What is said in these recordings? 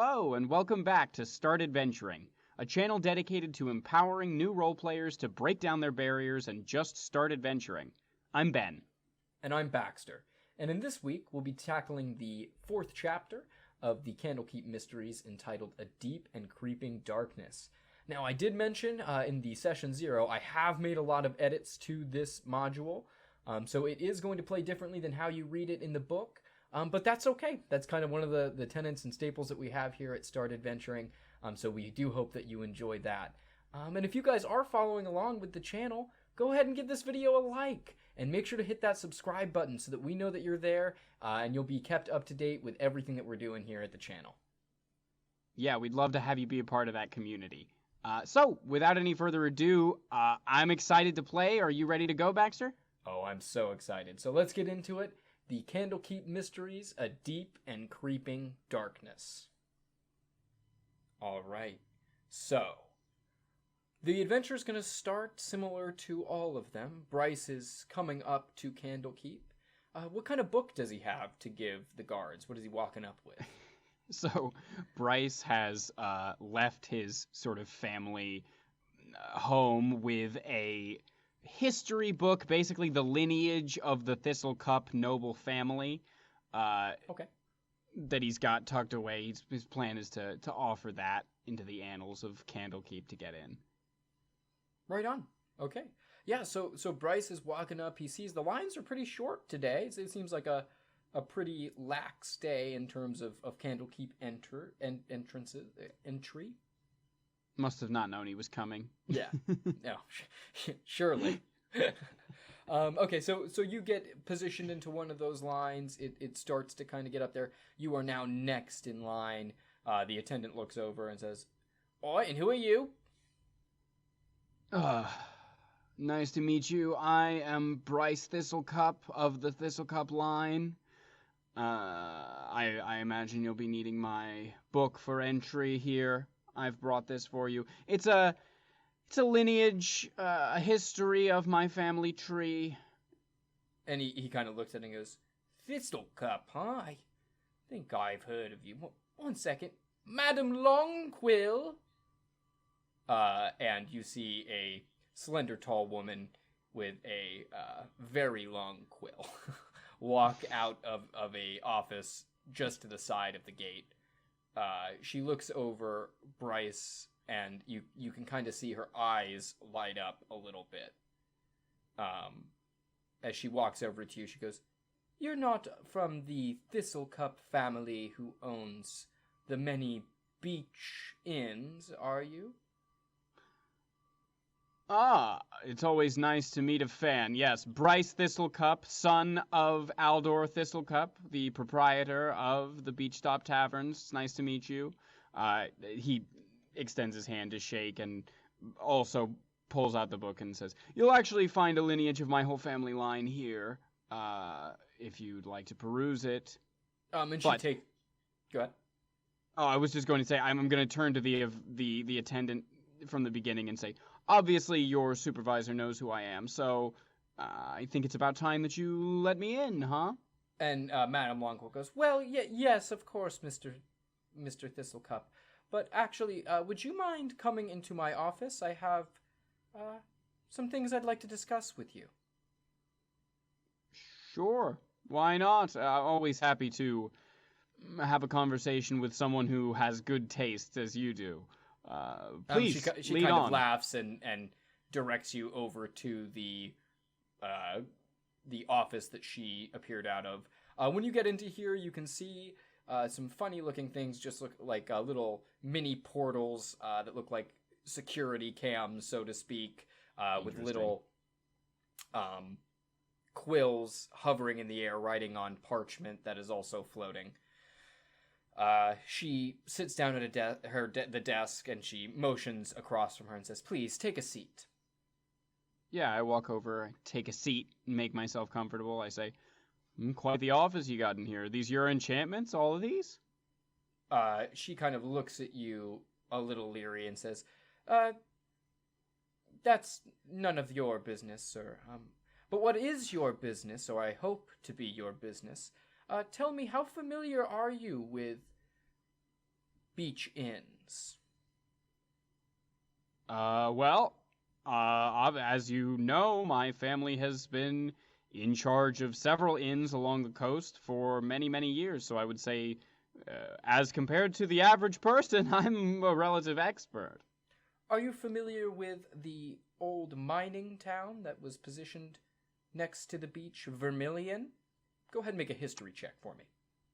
Hello, and welcome back to Start Adventuring, a channel dedicated to empowering new role players to break down their barriers and just start adventuring. I'm Ben. And I'm Baxter. And in this week, we'll be tackling the 4th chapter of the Candlekeep Mysteries entitled A Deep and Creeping Darkness. Now, I did mention in the Session 0, I have made a lot of edits to this module, so it is going to play differently than how you read it in the book. But that's okay. That's kind of one of the tenets and staples that we have here at Start Adventuring. So we do hope that you enjoy that. And if you guys are following along with the channel, go ahead and give this video a like. And make sure to hit that subscribe button so that we know that you're there. And you'll be kept up to date with everything that we're doing here at the channel. Yeah, we'd love to have you be a part of that community. So, without any further ado, I'm excited to play. Are you ready to go, Baxter? Oh, I'm so excited. So let's get into it. The Candlekeep Mysteries, A Deep and Creeping Darkness. All right. So, the adventure is going to start similar to all of them. Brhys is coming up to Candlekeep. What kind of book does he have to give the guards? What is he walking up with? So, Brhys has left his sort of family home with a history book, basically the lineage of the Thistlecup noble family. Okay. That he's got tucked away. His plan is to offer that into the annals of Candlekeep to get in. Right on. Okay. Yeah, so Brhys is walking up. He sees the lines are pretty short today. It seems like a pretty lax day in terms of Candlekeep entry. Must have not known he was coming. Yeah. No, surely. Okay, so you get positioned into one of those lines. It starts to kind of get up there. You are now next in line. The attendant looks over and says, "Oi, and who are you?" Nice to meet you. I am Brhys Thistlecup of the Thistlecup line. I imagine you'll be needing my book for entry here. I've brought this for you. It's a lineage, a history of my family tree. And he kind of looks at it and goes, "Thistlecup, huh? I think I've heard of you. One second. Madam Longquill." And you see a slender, tall woman with a very long quill walk out of a office just to the side of the gate. She looks over Brhys, and you can kind of see her eyes light up a little bit. As she walks over to you, she goes, "You're not from the Thistlecup family who owns the many beach inns, are you?" It's always nice to meet a fan. Yes, Brhys Thistlecup, son of Aldor Thistlecup, the proprietor of the Beachside Taverns. It's nice to meet you. He extends his hand to shake and also pulls out the book and says, "You'll actually find a lineage of my whole family line here, if you'd like to peruse it." Go ahead. Oh, I was just going to say, I'm going to turn to the attendant from the beginning and say, "Obviously, your supervisor knows who I am, so I think it's about time that you let me in, huh?" And Madam Longquill goes, "Well, yes, of course, Mr. Thistlecup. But actually, would you mind coming into my office? I have some things I'd like to discuss with you." Sure. Why not? Always happy to have a conversation with someone who has good taste as you do. Please, she lead kind on. of laughs and directs you over to the office that she appeared out of. When you get into here, you can see some funny-looking things, just look like little mini portals that look like security cams, so to speak, with little quills hovering in the air, writing on parchment that is also floating. She sits down at the desk, and she motions across from her and says, "Please, take a seat." Yeah, I walk over, take a seat, make myself comfortable. I say, "Quite the office you got in here. Are these your enchantments, all of these?" She kind of looks at you a little leery and says, "That's none of your business, sir. But what is your business, or I hope to be your business? Tell me, how familiar are you with beach inns? As you know, my family has been in charge of several inns along the coast for many, many years. So I would say, as compared to the average person, I'm a relative expert. Are you familiar with the old mining town that was positioned next to the beach, Vermeillon? Go ahead and make a history check for me.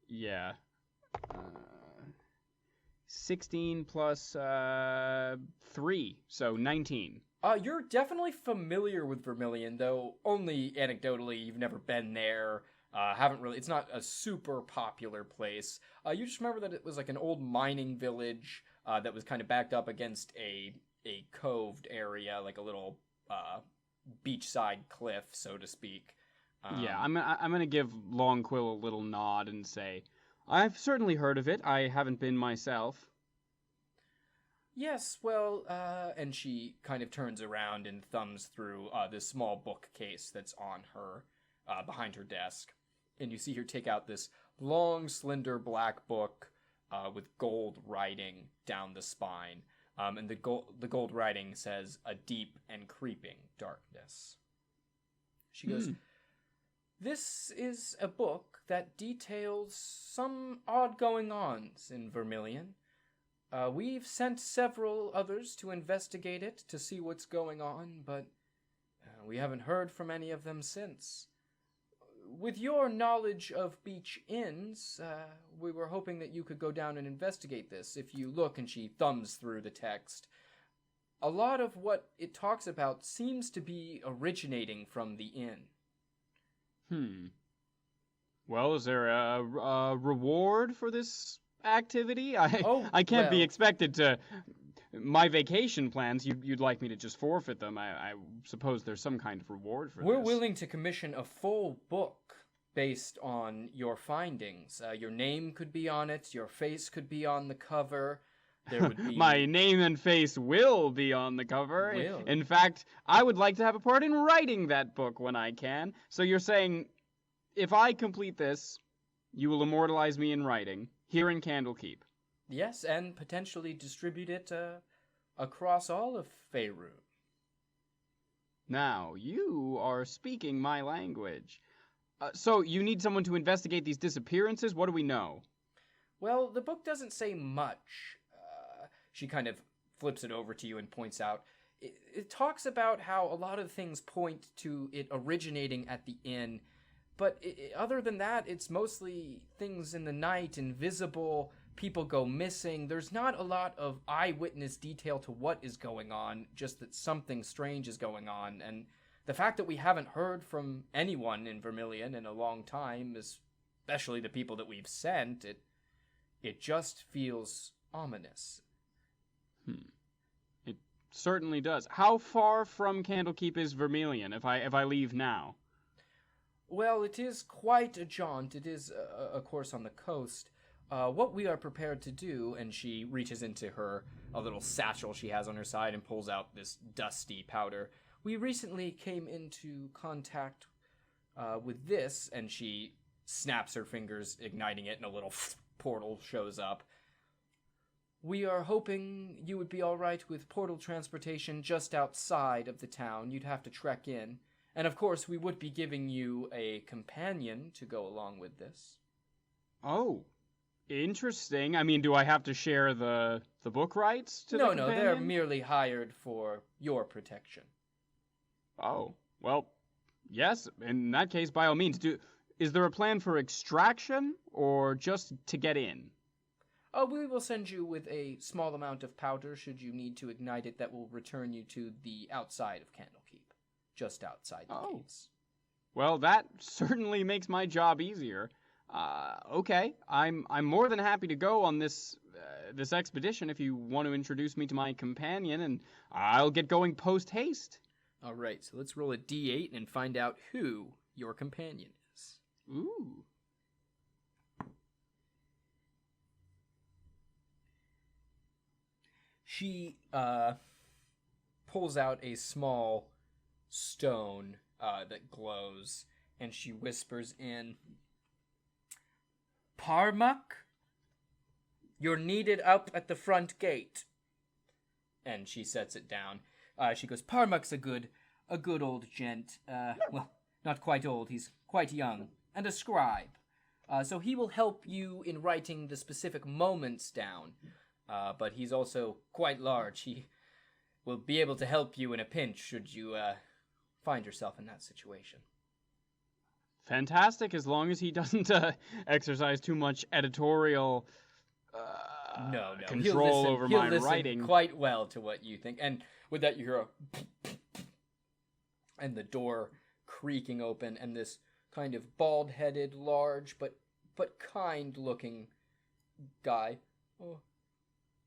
Yeah. 16 plus 3, so 19. You're definitely familiar with Vermeillon, though only anecdotally. You've never been there. Haven't really. It's not a super popular place. You just remember that it was like an old mining village that was kind of backed up against a coved area, like a little beachside cliff, so to speak. Yeah, I'm gonna give Longquill a little nod and say, I've certainly heard of it. I haven't been myself. Yes, well, and she kind of turns around and thumbs through this small bookcase that's on her, behind her desk. And you see her take out this long, slender black book with gold writing down the spine. And the gold writing says, "A deep and creeping darkness." She goes, "This is a book that details some odd going-ons in Vermeillon. We've sent several others to investigate it to see what's going on, but we haven't heard from any of them since. With your knowledge of beach inns, we were hoping that you could go down and investigate this. If you look," and she thumbs through the text, "a lot of what it talks about seems to be originating from the inn." Well, is there a reward for this activity? I can't be expected to. My vacation plans, you'd like me to just forfeit them. I suppose there's some kind of reward for this. We're willing to commission a full book based on your findings. Your name could be on it. Your face could be on the cover. There would be... My name and face will be on the cover. Will. In fact, I would like to have a part in writing that book when I can. So you're saying, if I complete this, you will immortalize me in writing here in Candlekeep. Yes, and potentially distribute it across all of Faerun. Now, you are speaking my language. So you need someone to investigate these disappearances? What do we know? Well, the book doesn't say much. She kind of flips it over to you and points out. It talks about how a lot of things point to it originating at the inn, but other than that, it's mostly things in the night, invisible, people go missing. There's not a lot of eyewitness detail to what is going on, just that something strange is going on. And the fact that we haven't heard from anyone in Vermeillon in a long time, especially the people that we've sent, it just feels ominous. It certainly does. How far from Candlekeep is Vermeillon if I leave now? Well, it is quite a jaunt. It is, of course, on the coast. What we are prepared to do, and she reaches into a little satchel she has on her side and pulls out this dusty powder. We recently came into contact with this, and she snaps her fingers, igniting it, and a little portal shows up. We are hoping you would be all right with portal transportation just outside of the town. You'd have to trek in. And of course, we would be giving you a companion to go along with this. Oh, interesting. I mean, do I have to share the book rights to the companion? No, they're merely hired for your protection. Oh, well, yes, in that case, by all means. Is there a plan for extraction, or just to get in? We will send you with a small amount of powder should you need to ignite it that will return you to the outside of Candlekeep. Just outside the gates. Well, that certainly makes my job easier. Okay, I'm more than happy to go on this expedition if you want to introduce me to my companion, and I'll get going post-haste. All right, so let's roll a d8 and find out who your companion is. Ooh. She pulls out a small stone that glows, and she whispers in, "Parmak?" You're needed up at the front gate. And she sets it down. She goes, Parmak's a good old gent. Well, not quite old, he's quite young. And a scribe. So he will help you in writing the specific moments down. But he's also quite large. He will be able to help you in a pinch should you find yourself in that situation. Fantastic, as long as he doesn't exercise too much editorial No. control over my writing. Quite well to what you think. And with that, you hear a and the door creaking open, and this kind of bald-headed, large but kind-looking guy. Oh,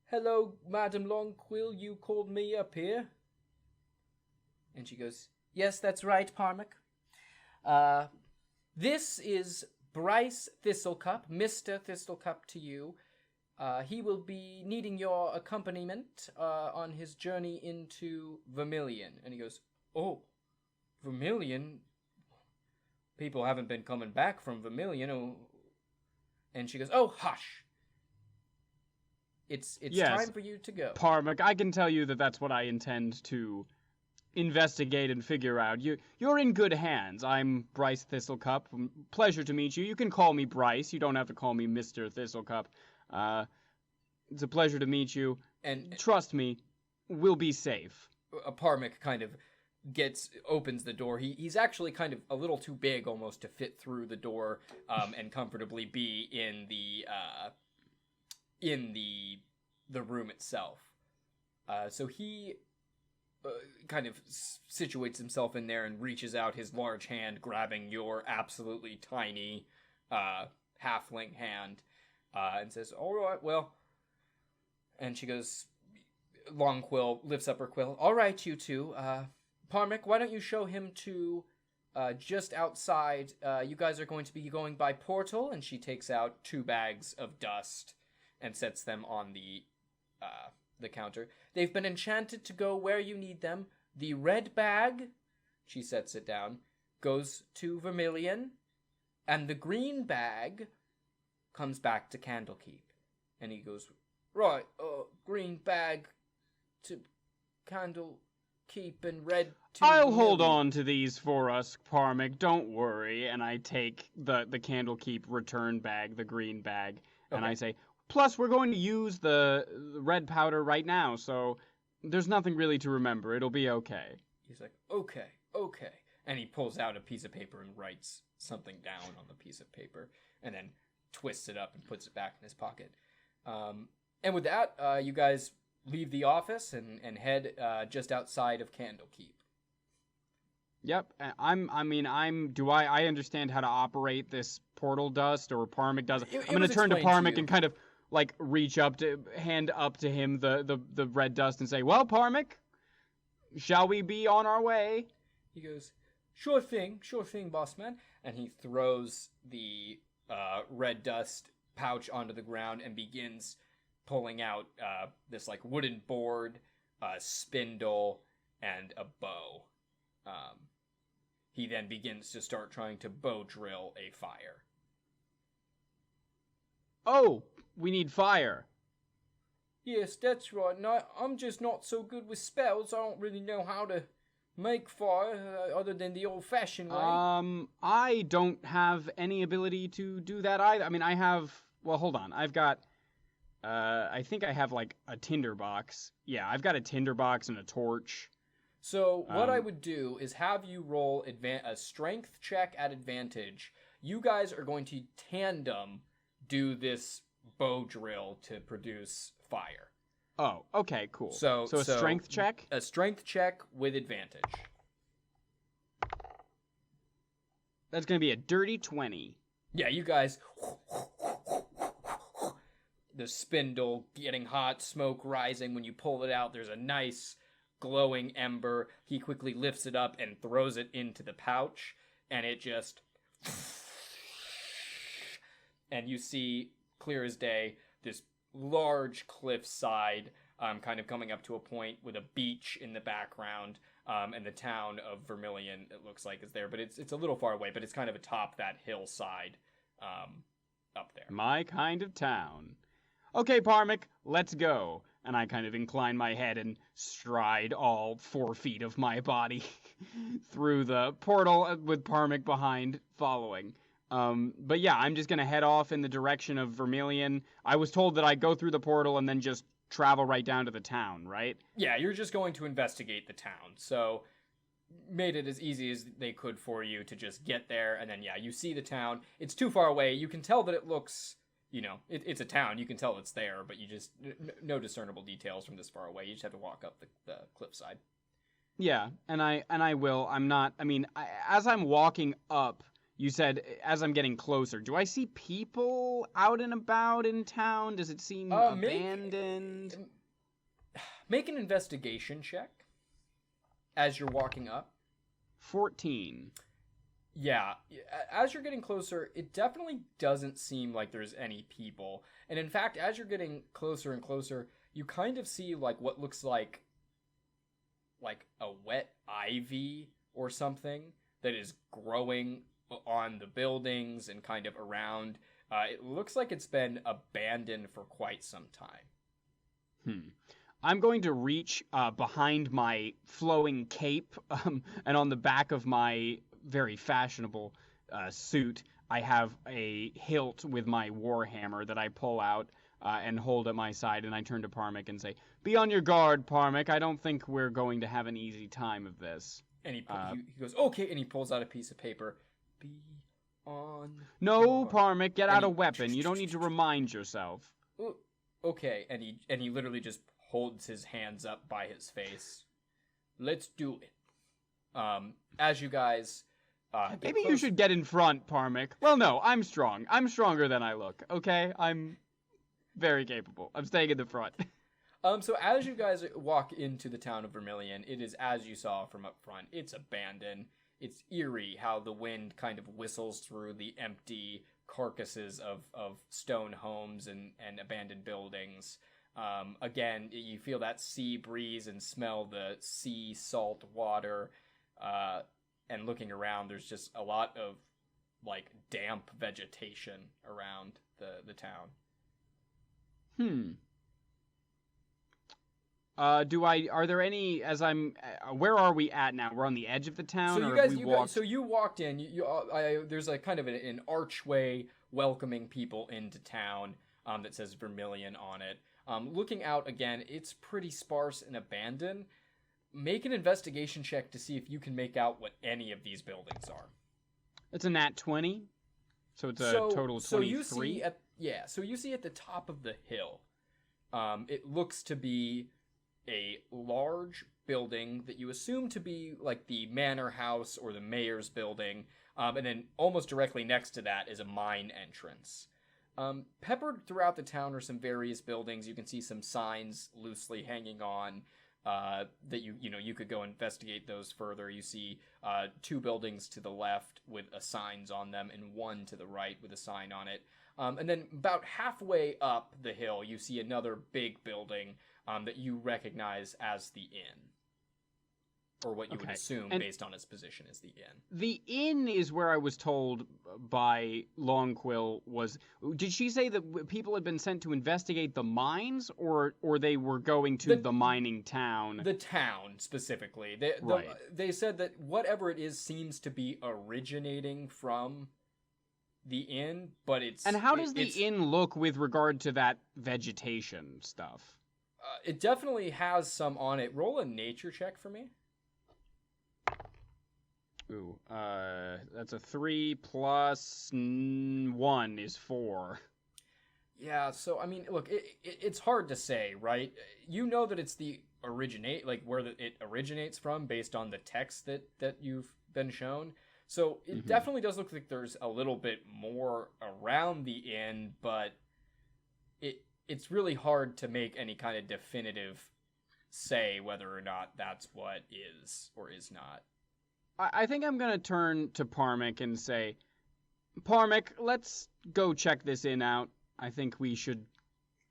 hello, Madam Longquill. You called me up here. And she goes, yes, that's right, Parmak. This is Brhys Thistlecup, Mr. Thistlecup to you. He will be needing your accompaniment on his journey into Vermeillon. And he goes, oh, Vermeillon? People haven't been coming back from Vermeillon. Oh. And she goes, oh, hush. It's yes, time for you to go. Parmak, I can tell you that that's what I intend to investigate and figure out. You're in good hands. I'm Brhys Thistlecup. Pleasure to meet you. You can call me Brhys. You don't have to call me Mr. Thistlecup. It's a pleasure to meet you. And trust me, we'll be safe. Parmak kind of opens the door. He's actually kind of a little too big almost to fit through the door and comfortably be in the room itself. So he kind of situates himself in there and reaches out his large hand, grabbing your absolutely tiny halfling hand, and says, all right, well. And she goes, Longquill lifts up her quill. All right, you two. Parmak, why don't you show him to just outside. You guys are going to be going by portal. And she takes out 2 bags of dust and sets them on the counter. They've been enchanted to go where you need them. The red bag, she sets it down, goes to Vermeillon. And the green bag comes back to Candlekeep. And he goes, right, green bag to Candlekeep and red to I'll hold on to these for us, Parmak. Don't worry. And I take the Candlekeep return bag, the green bag, and I say, plus we're going to use the red powder right now, so there's nothing really to remember. It'll be okay. He's like, okay. And he pulls out a piece of paper and writes something down on the piece of paper, and then twists it up and puts it back in his pocket. And with that, you guys leave the office and head just outside of Candlekeep. Yep. I understand how to operate this portal dust, or Parmak does. I'm going to turn to Parmak and kind of like hand up to him the red dust and say, well, Parmak, shall we be on our way? He goes, sure thing, boss man. And he throws the red dust pouch onto the ground and begins pulling out this like wooden board, a spindle, and a bow. He then begins to start trying to bow drill a fire. Oh, we need fire. Yes, that's right. No, I'm just not so good with spells. I don't really know how to make fire other than the old-fashioned way. I don't have any ability to do that either. I mean, I have... Well, hold on. I've got... I think I have, like, a tinderbox. Yeah, I've got a tinderbox and a torch. So, what I would do is have you roll a strength check at advantage. You guys are going to tandem do this bow drill to produce fire. Oh, okay, cool. So a strength check? A strength check with advantage. That's going to be a dirty 20. Yeah, you guys... The spindle getting hot, smoke rising. When you pull it out, there's a nice glowing ember. He quickly lifts it up and throws it into the pouch, and it just... And you see, clear as day, this large cliffside kind of coming up to a point with a beach in the background, and the town of Vermeillon, it looks like, is there. But it's a little far away, but it's kind of atop that hillside up there. My kind of town. Okay, Parmick, let's go. And I kind of incline my head and stride all 4 feet of my body through the portal with Parmick behind following. But yeah, I'm just going to head off in the direction of Vermeillon. I was told that I go through the portal and then just travel right down to the town, right? Yeah, you're just going to investigate the town. So made it as easy as they could for you to just get there. And then, yeah, you see the town. It's too far away. You can tell that it looks... it's a town. You can tell it's there, but you just no discernible details from this far away. You just have to walk up the cliffside. Yeah, and I will. I'm not. I mean, as I'm walking up, you said as I'm getting closer. Do I see people out and about in town? Does it seem abandoned? Make an investigation check as you're walking up. 14. Yeah, as you're getting closer, it definitely doesn't seem like there's any people. And in fact, as you're getting closer and closer, you kind of see like what looks like a wet ivy or something that is growing on the buildings and kind of around. It looks like it's been abandoned for quite some time. I'm going to reach behind my flowing cape and on the back of my very fashionable suit, I have a hilt with my warhammer that I pull out and hold at my side, and I turn to Parmick and say, "Be on your guard, Parmick. I don't think we're going to have an easy time of this." And he goes, "Okay," and he pulls out a piece of paper. "Be on No, Parmick, get out a weapon. You don't need to remind yourself." Okay, and he literally just holds his hands up by his face. "Let's do it." As you guys... maybe you should get in front, Parmick. Well, no, I'm strong. I'm stronger than I look, okay? I'm very capable. I'm staying in the front. So as you guys walk into the town of Vermeillon, it is as you saw from up front. It's abandoned. It's eerie how the wind kind of whistles through the empty carcasses of stone homes and abandoned buildings. Again, you feel that sea breeze and smell the sea salt water. And looking around, there's just a lot of like damp vegetation around the town. Are there any, where are we at now? We're on the edge of the town, so you walked in, there's a kind of an archway welcoming people into town, that says Vermeillon on it. Looking out again, it's pretty sparse and abandoned. Make an investigation check to see if you can make out what any of these buildings are. It's a nat 20, so it's a total of 23. So you see at the top of the hill, it looks to be a large building that you assume to be like the manor house or the mayor's building, and then almost directly next to that is a mine entrance. Peppered throughout the town are some various buildings. You can see some signs loosely hanging on. That you could go investigate those further. You see 2 buildings to the left with signs on them, and 1 to the right with a sign on it. And then about halfway up the hill, you see another big building that you recognize as the inn, or what you would assume based on its position is the inn. The inn is where I was told by Longquill was... Did she say that people had been sent to investigate the mines, or they were going to the mining town? The town, specifically. They said that whatever it is seems to be originating from the inn, but it's... And how does the inn look with regard to that vegetation stuff? It definitely has some on it. Roll a nature check for me. Ooh, that's a 3 plus 1 is 4. Yeah, so, I mean, look, it's hard to say, right? You know that it's where it originates from based on the text that you've been shown. So it definitely does look like there's a little bit more around the inn, but it's really hard to make any kind of definitive say whether or not that's what is or is not. I think I'm going to turn to Parmick and say, Parmick, let's go check this inn out. I think we should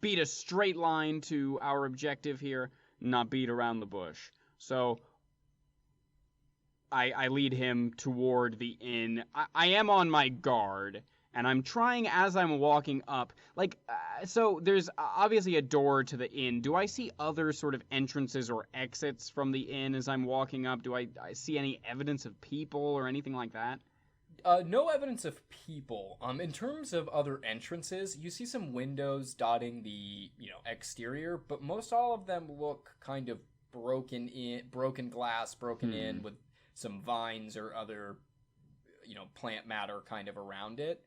beat a straight line to our objective here, not beat around the bush. So I lead him toward the inn. I am on my guard, and I'm trying as I'm walking up. So there's obviously a door to the inn. Do I see other sort of entrances or exits from the inn as I'm walking up? Do I see any evidence of people or anything like that? No evidence of people. In terms of other entrances, you see some windows dotting the exterior, but most all of them look kind of broken glass, broken in with some vines or other plant matter kind of around it.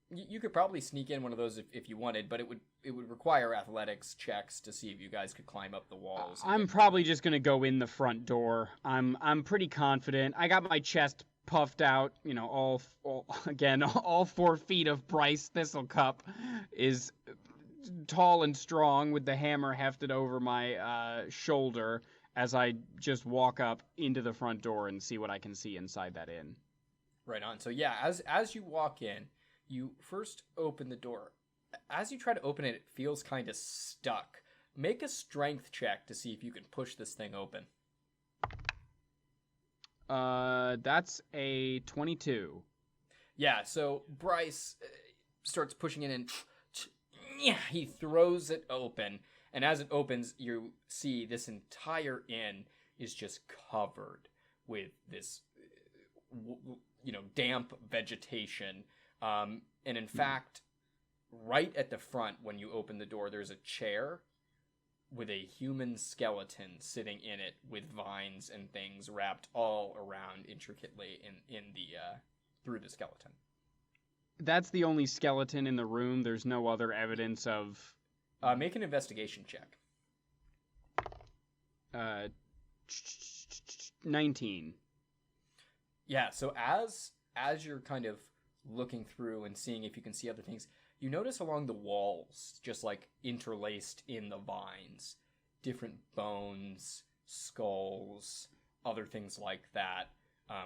You could probably sneak in one of those if you wanted, but it would require athletics checks to see if you guys could climb up the walls. I'm probably just gonna go in the front door. I'm pretty confident. I got my chest puffed out, all 4 feet of Brhys Thistlecup is tall and strong with the hammer hefted over my shoulder as I just walk up into the front door and see what I can see inside that inn. Right on. So yeah, as you walk in, you first open the door. As you try to open it, it feels kind of stuck. Make a strength check to see if you can push this thing open. That's a 22. Yeah, so Brhys starts pushing it in. He throws it open, and as it opens, you see this entire inn is just covered with this, damp vegetation. And in fact, right at the front, when you open the door, there's a chair with a human skeleton sitting in it with vines and things wrapped all around intricately in the through the skeleton. That's the only skeleton in the room. There's no other evidence of... Make an investigation check. 19. Yeah, so as you're kind of looking through and seeing if you can see other things, you notice along the walls, just like interlaced in the vines, different bones, skulls, other things like that,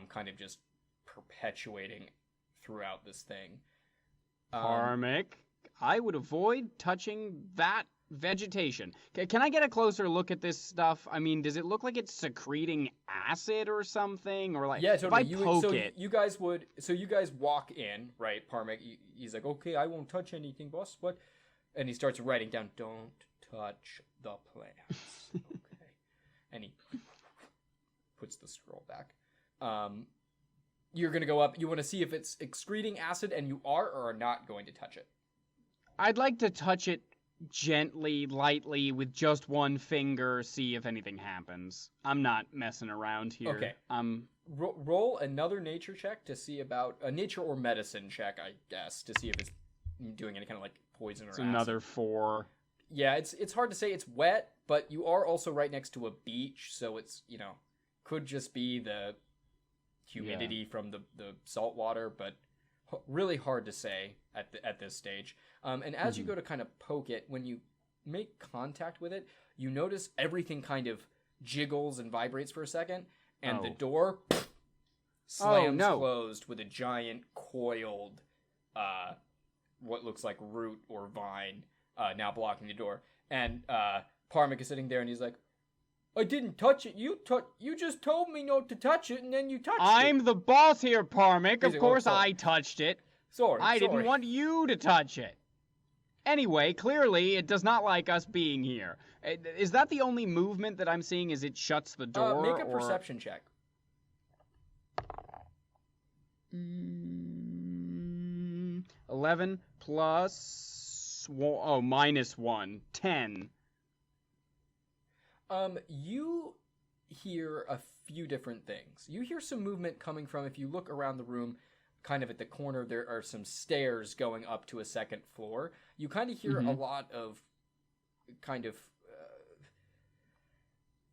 kind of just perpetuating throughout this thing. Parmic, I would avoid touching that vegetation. Can I get a closer look at this stuff? I mean, does it look like it's secreting acid or something? Or like, yeah, totally. If I poke it... You guys walk in, right, Parmic? He's like, okay, I won't touch anything, boss. What? And he starts writing down, don't touch the plants. Okay. And he puts the scroll back. You're going to go up. You want to see if it's excreting acid, and you are or are not going to touch it. I'd like to touch it gently, lightly, with just one finger, see if anything happens. I'm not messing around here. Okay. Roll another nature check to see about... A nature or medicine check, I guess, to see if it's doing any kind of, like, poison or acid. Another 4. Yeah, it's hard to say. It's wet, but you are also right next to a beach, so it's, could just be the humidity from the salt water, but really hard to say at this stage. And as you go to kind of poke it, when you make contact with it, you notice everything kind of jiggles and vibrates for a second, and the door slams closed with a giant coiled, what looks like root or vine now blocking the door. And Parmic is sitting there, and he's like, I didn't touch it. You just told me not to touch it, and then you touched it. I'm the boss here, Parmic. Of course I touched it. Sorry. I didn't want you to touch it. Anyway, clearly it does not like us being here. Is that the only movement that I'm seeing? Is it shuts the door? Make a perception check. 11 plus... minus 1. 10. You hear a few different things. You hear some movement coming from, if you look around the room, kind of at the corner, there are some stairs going up to a second floor. You kind of hear a lot of kind of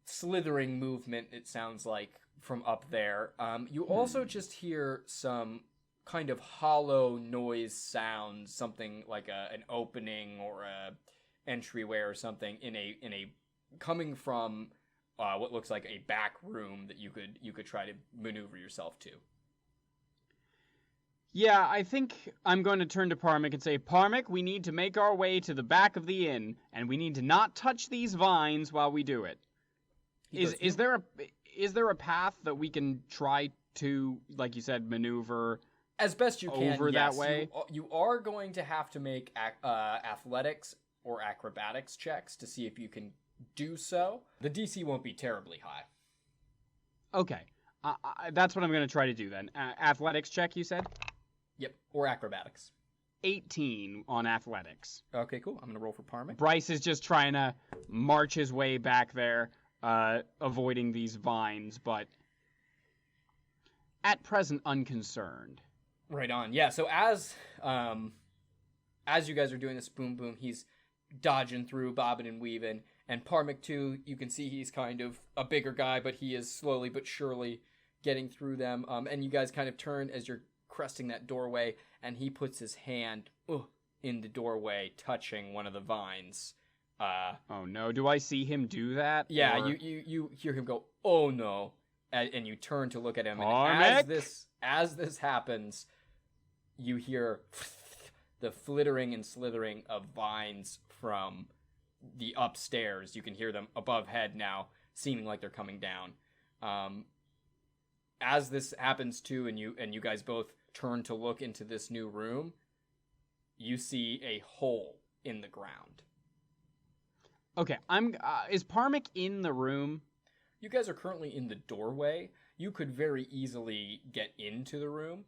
slithering movement, it sounds like, from up there. You also just hear some kind of hollow noise sounds, something like an opening or a entryway or something in a coming from what looks like a back room that you could try to maneuver yourself to. Yeah, I think I'm going to turn to Parmic and say, Parmic, we need to make our way to the back of the inn, and we need to not touch these vines while we do it. Is there a path that we can try to, like you said, maneuver As best you can, over yes. that way? You are going to have to make athletics or acrobatics checks to see if you can do so. The DC won't be terribly high. Okay. That's what I'm going to try to do then. Athletics check, you said? Yep, or acrobatics. 18 on athletics. Okay, cool. I'm going to roll for Parmic. Brhys is just trying to march his way back there, avoiding these vines, but at present unconcerned. Right on. Yeah, so as you guys are doing this boom boom, he's dodging through, bobbing and weaving. And Parmic, too, you can see he's kind of a bigger guy, but he is slowly but surely getting through them. And you guys kind of turn as you're cresting that doorway, and he puts his hand in the doorway, touching one of the vines. Oh no, do I see him do that? Yeah, or... you hear him go, "Oh no," and you turn to look at him. Parmic? And as this happens, you hear the flittering and slithering of vines from the upstairs. You can hear them above head now, seeming like they're coming down. As this happens too, and you guys both turn to look into this new room, you see a hole in the ground. Okay, is Parmic in the room? You guys are currently in the doorway. You could very easily get into the room.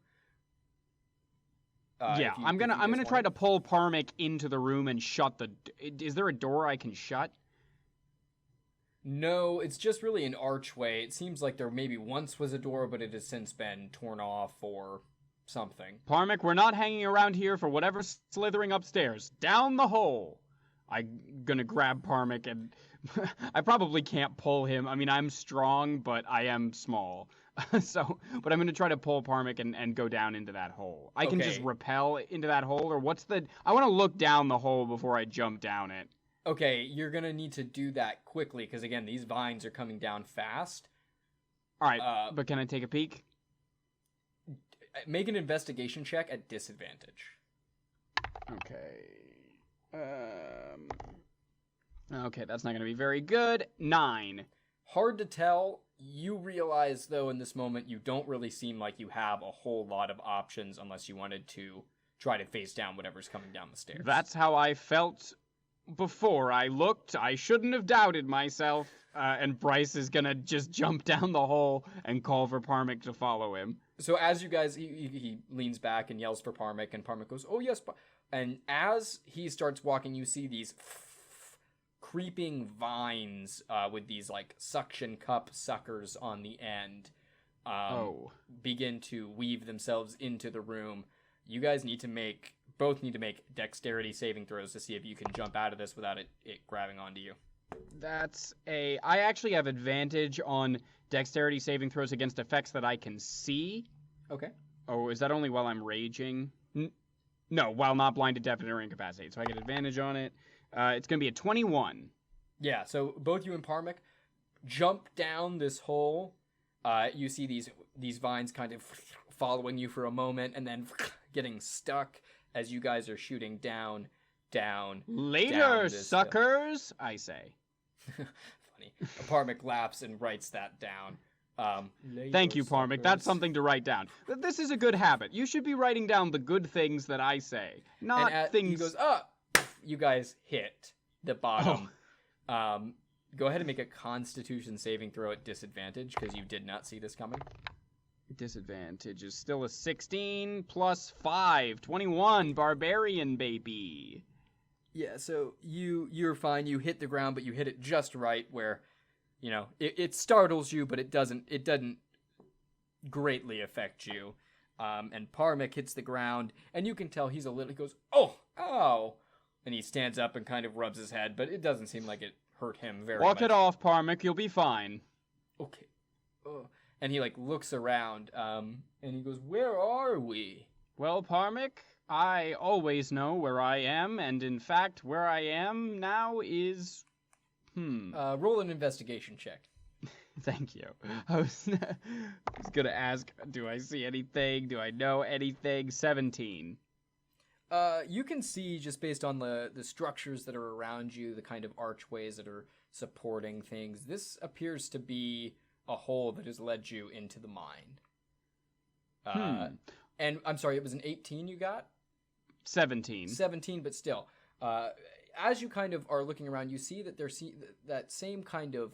Yeah, I'm gonna try to pull Parmic into the room and shut the. Is there a door I can shut? No, it's just really an archway. It seems like there maybe once was a door, but it has since been torn off or something. Parmic, we're not hanging around here for whatever's slithering upstairs. Down the hole. I'm gonna grab Parmic and I probably can't pull him. I mean, I'm strong, but I am small. But I'm gonna try to pull Parmic and go down into that hole. I can just rappel into that hole, or I want to look down the hole before I jump down it. Okay, you're gonna need to do that quickly, because again, these vines are coming down fast. Alright, but can I take a peek? Make an investigation check at disadvantage. Okay. Okay, that's not gonna be very good. 9. Hard to tell. You realize, though, in this moment, you don't really seem like you have a whole lot of options unless you wanted to try to face down whatever's coming down the stairs. That's how I felt before I looked. I shouldn't have doubted myself. And Brhys is gonna just jump down the hole and call for Parmic to follow him. So as you guys, he leans back and yells for Parmic, and Parmic goes, "Oh yes." And as he starts walking, you see these creeping vines with these like suction cup suckers on the end begin to weave themselves into the room. You guys both need to make dexterity saving throws to see if you can jump out of this without it grabbing onto you. I actually have advantage on dexterity saving throws against effects that I can see. Okay. Oh, is that only while I'm raging? No, while not blinded, deafened, or incapacitated. So I get advantage on it. It's going to be a 21. Yeah, so both you and Parmic jump down this hole. You see these vines kind of following you for a moment and then getting stuck as you guys are shooting down. Later, suckers, I say. Funny. Parmic laughs and writes that down. Thank you, Parmic. That's something to write down. This is a good habit. You should be writing down the good things that I say, not things... He goes, you guys hit the bottom. Oh. Go ahead and make a Constitution saving throw at disadvantage, because you did not see this coming. Disadvantage is still a 16 plus 5. 21, Barbarian, baby. Yeah, so you're fine. You hit the ground, but you hit it just right where, it startles you, but it doesn't greatly affect you. And Parmic hits the ground, and you can tell he goes, "Oh, ow!" And he stands up and kind of rubs his head, but it doesn't seem like it hurt him very much. Walk it off, Parmic. You'll be fine. Okay. And he looks around, and he goes, "Where are we?" Well, Parmic, I always know where I am, and in fact, where I am now is... Roll an investigation check. Thank you. I was gonna ask, do I see anything? Do I know anything? 17. You can see, just based on the structures that are around you, the kind of archways that are supporting things, this appears to be a hole that has led you into the mine. And I'm sorry, it was an 18 you got? 17. 17, but still. As you kind of are looking around, you see that that same kind of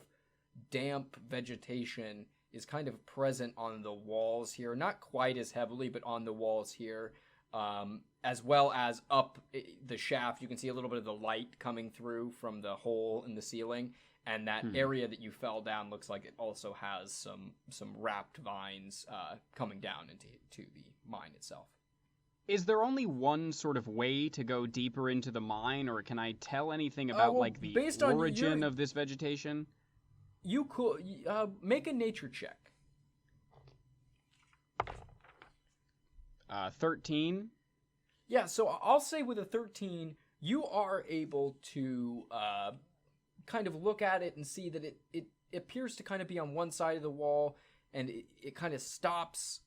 damp vegetation is kind of present on the walls here. Not quite as heavily, but on the walls here. As well as up the shaft, you can see a little bit of the light coming through from the hole in the ceiling. And that area that you fell down looks like it also has some wrapped vines coming down into the mine itself. Is there only one sort of way to go deeper into the mine, or can I tell anything about the origin of this vegetation? You could make a nature check. 13. Yeah, so I'll say with a 13, you are able to kind of look at it and see that it appears to kind of be on one side of the wall, and it kind of stops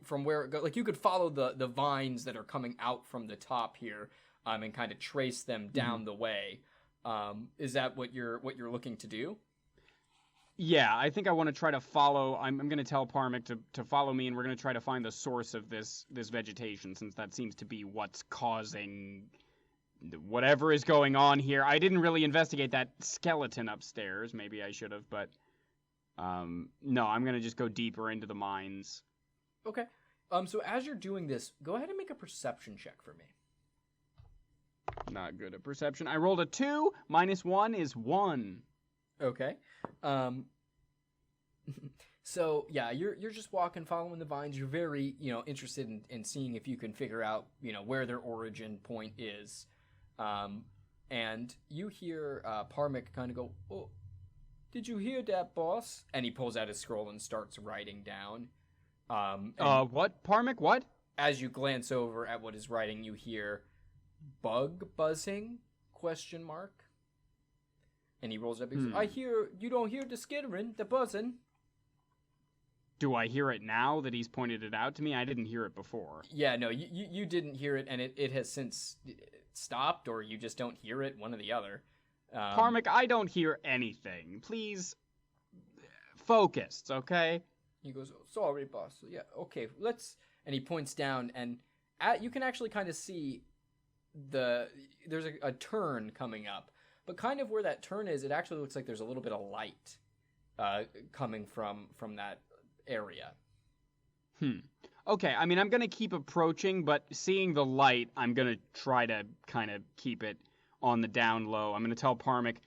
from where it goes. Like, you could follow the vines that are coming out from the top here, and kind of trace them down the way. Is that what you're looking to do? Yeah, I think I want to try to follow. I'm going to tell Parmick to follow me, and we're going to try to find the source of this vegetation, since that seems to be what's causing whatever is going on here. I didn't really investigate that skeleton upstairs. Maybe I should have, but no, I'm going to just go deeper into the mines. Okay. So as you're doing this, go ahead and make a perception check for me. Not good at perception. I rolled a 2. -1 is 1. Okay. So yeah, you're just walking, following the vines. You're very, interested in seeing if you can figure out, where their origin point is. And you hear Parmick kind of go, "Oh, did you hear that, boss?" And he pulls out his scroll and starts writing down. What? Parmick, what? As you glance over at what is writing, you hear bug buzzing, ? And he rolls up and says, "I hear, you don't hear the skittering, the buzzing." Do I hear it now that he's pointed it out to me? I didn't hear it before. Yeah, no, you didn't hear it, and it has since stopped, or you just don't hear it, one or the other. Parmick, I don't hear anything. Please, focus, okay? He goes, "Oh, sorry, boss. Yeah, okay, let's..." And he points down, and you can actually kind of see there's a turn coming up. But kind of where that turn is, it actually looks like there's a little bit of light coming from that area. Okay, I mean, I'm going to keep approaching, but seeing the light, I'm going to try to kind of keep it on the down low. I'm going to tell Parmick,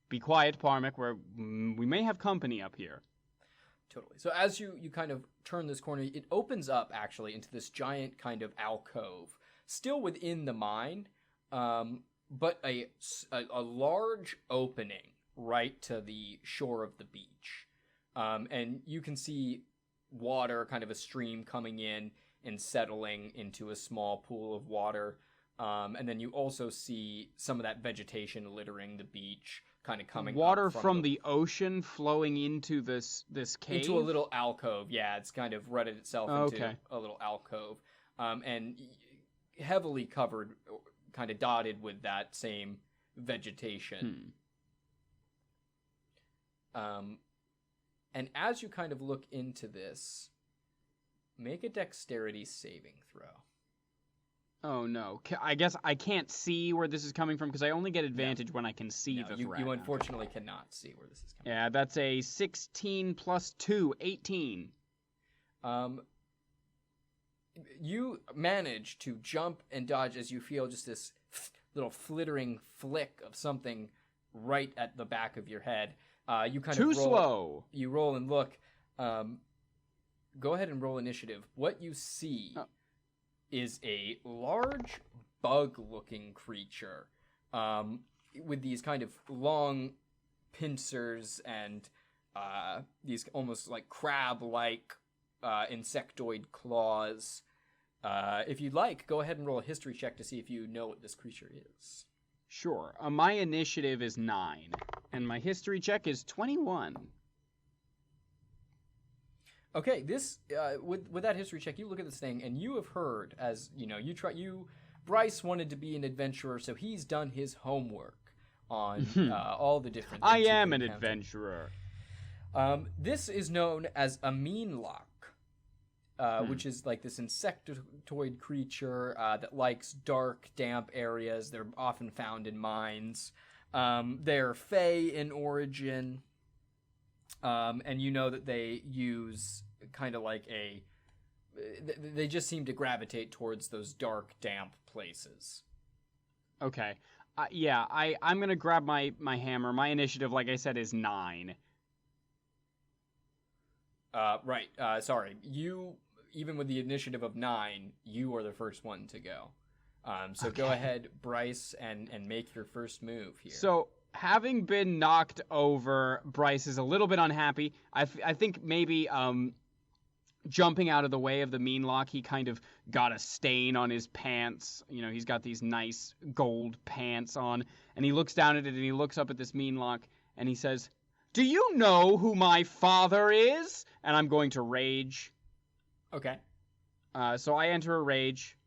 "Be quiet, Parmick, we may have company up here." Totally. So as you kind of turn this corner, it opens up, actually, into this giant kind of alcove. Still within the mine, but a large opening right to the shore of the beach. And you can see water, kind of a stream coming in and settling into a small pool of water. And then you also see some of that vegetation littering the beach, kind of coming water up from the ocean flowing into this cave? Into a little alcove, yeah. It's kind of rutted itself into a little alcove. And heavily covered, kind of dotted with that same vegetation. And as you kind of look into this, make a dexterity saving throw. Oh, no. I guess I can't see where this is coming from, because I only get advantage when I can see the threat. You unfortunately cannot see where this is coming from. Yeah, that's a 16 plus 2, 18. You manage to jump and dodge as you feel just this little flittering flick of something right at the back of your head. You kind Too of roll, slow. You roll and look. Go ahead and roll initiative. What you see is a large bug-looking creature with these kind of long pincers and these almost like crab-like insectoid claws. If you'd like, go ahead and roll a history check to see if you know what this creature is. Sure. My initiative is 9, and my history check is 21. Okay, this with that history check, you look at this thing, and you have heard, as Brhys wanted to be an adventurer, so he's done his homework on all the different things I am an adventurer. This is known as a mean lock. which is like this insectoid creature that likes dark, damp areas. They're often found in mines. They're fey in origin, and you know that they use kind of like they just seem to gravitate towards those dark, damp places. Okay. Yeah, I'm going to grab my hammer. My initiative, like I said, is 9. Right. Sorry. You, even with the initiative of 9, you are the first one to go. So Okay. go ahead, Brhys, and make your first move here. So, having been knocked over, Brhys is a little bit unhappy. I think maybe jumping out of the way of the mean lock, he kind of got a stain on his pants. You know, he's got these nice gold pants on, and he looks down at it, and he looks up at this mean lock, and he says, "Do you know who my father is?" And I'm going to rage. Okay. So I enter a rage,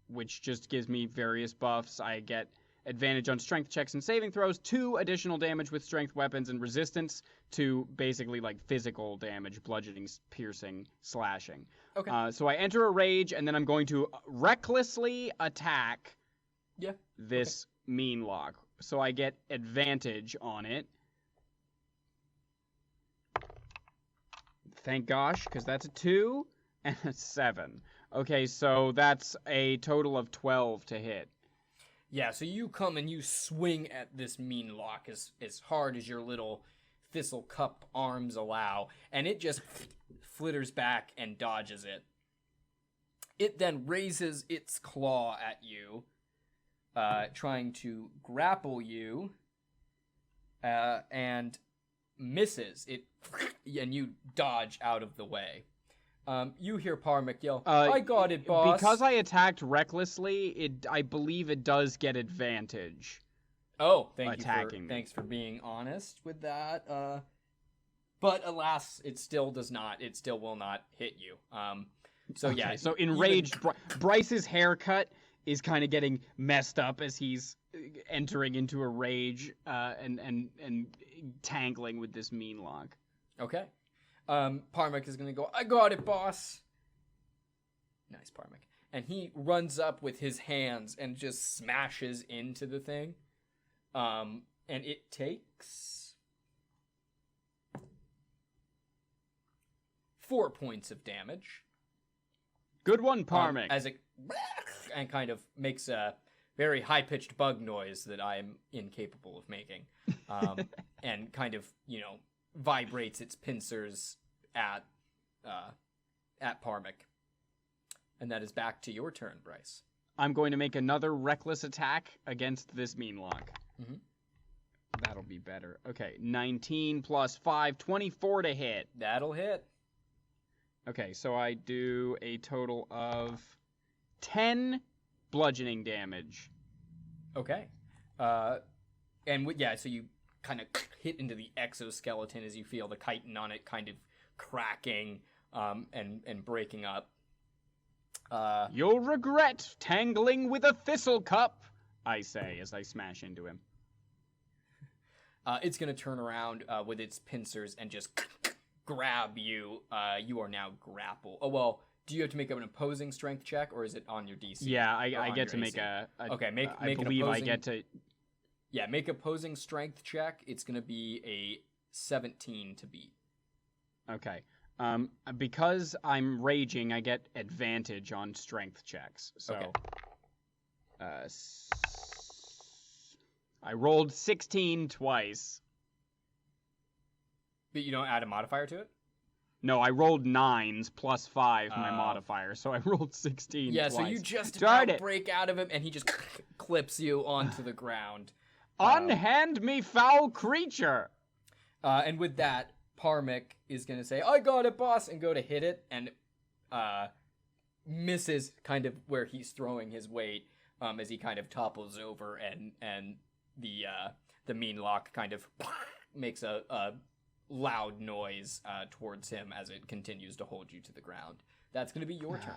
which just gives me various buffs. I get advantage on strength checks and saving throws, 2 additional damage with strength weapons, and resistance to basically like physical damage, bludgeoning, piercing, slashing. Okay. So I enter a rage, and then I'm going to recklessly attack this mean lock. So I get advantage on it. Thank gosh, because that's a 2 and a 7. Okay, so that's a total of 12 to hit. Yeah, so you come and you swing at this mean lock as hard as your little Thistlecup arms allow, and it just flitters back and dodges it. It then raises its claw at you, trying to grapple you, and misses. And you dodge out of the way. You hear Parmick yell, "I got it, boss!" Because I attacked recklessly, I believe it does get advantage. Oh, thanks for being honest with that. But alas, it still does not. It still will not hit you. So Okay, yeah. so enraged, Bryce's haircut is kind of getting messed up as he's entering into a rage and tangling with this mean lock. Okay. Parmick is gonna go, "I got it, boss!" Nice, Parmick. And he runs up with his hands and just smashes into the thing. And it takes 4 points of damage. Good one, Parmick. As it and kind of makes a very high-pitched bug noise that I am incapable of making. And kind of, vibrates its pincers at Parmick. And that is back to your turn, Brhys. I'm going to make another reckless attack against this mean lock. Mm-hmm. That'll be better. Okay, 19 plus 5, 24 to hit. That'll hit. Okay, so I do a total of 10 bludgeoning damage. Okay. So you kind of hit into the exoskeleton as you feel the chitin on it kind of cracking and breaking up. You'll regret tangling with a Thistlecup, I say as I smash into him. It's going to turn around with its pincers and just grab you. You are now grappled. Oh, well, do you have to make an opposing strength check, or is it on your DC? Yeah, I get to make a... Okay, make I believe I get to... Yeah, make opposing strength check. It's going to be a 17 to beat. Okay. Because I'm raging, I get advantage on strength checks. So, okay. I rolled 16 twice. But you don't add a modifier to it? No, I rolled 9s plus 5 my modifier, so I rolled 16 yeah, twice. So you just about break out of him, and he just clips you onto the ground. Unhand me, foul creature! And with that, Parmick is going to say, "I got it, boss," and go to hit it, and misses kind of where he's throwing his weight as he kind of topples over, and the mean lock kind of makes a loud noise towards him as it continues to hold you to the ground. That's going to be your turn.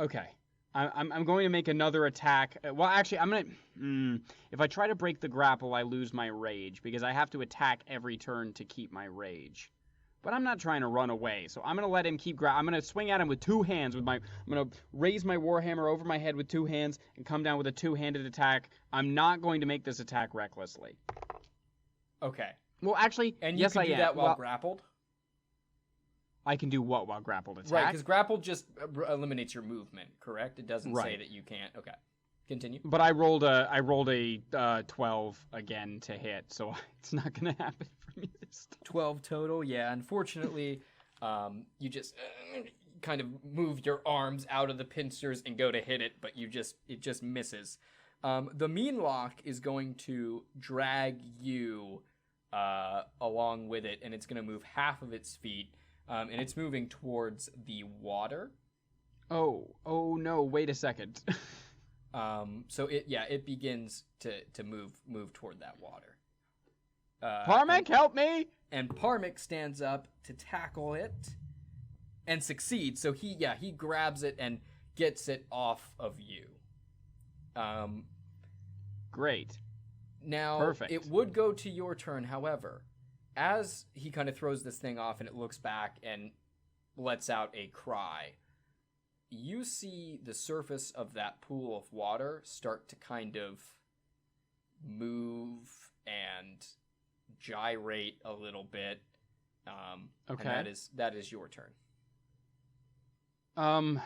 Okay. I'm going to make another attack. Well, actually, I'm going to... if I try to break the grapple, I lose my rage, because I have to attack every turn to keep my rage. but I'm not trying to run away. So I'm going to let him keep I'm going to swing at him with 2 hands I'm going to raise my warhammer over my head with 2 hands and come down with a 2-handed attack. I'm not going to make this attack recklessly. Okay. Well, actually, and you yes, can I do am. that while well, grappled? I can do what while grappled? Attack? Right, because grappled just eliminates your movement, correct? It doesn't say that you can't. Okay. Continue. But I rolled a 12 again to hit, so it's not going to happen for me this time. 12 total, yeah. Unfortunately, you just kind of move your arms out of the pincers and go to hit it, but it just misses. The Meanlock is going to drag you along with it, and it's going to move half of its feet, and it's moving towards the water. Oh no! Wait a second. So it begins to move toward that water. Parmic, help me! And Parmic stands up to tackle it and succeeds. So he grabs it and gets it off of you. Great. Now, perfect. It would go to your turn, however, as he kind of throws this thing off and it looks back and lets out a cry. You see the surface of that pool of water start to kind of move and gyrate a little bit. Okay. And that is your turn. I'm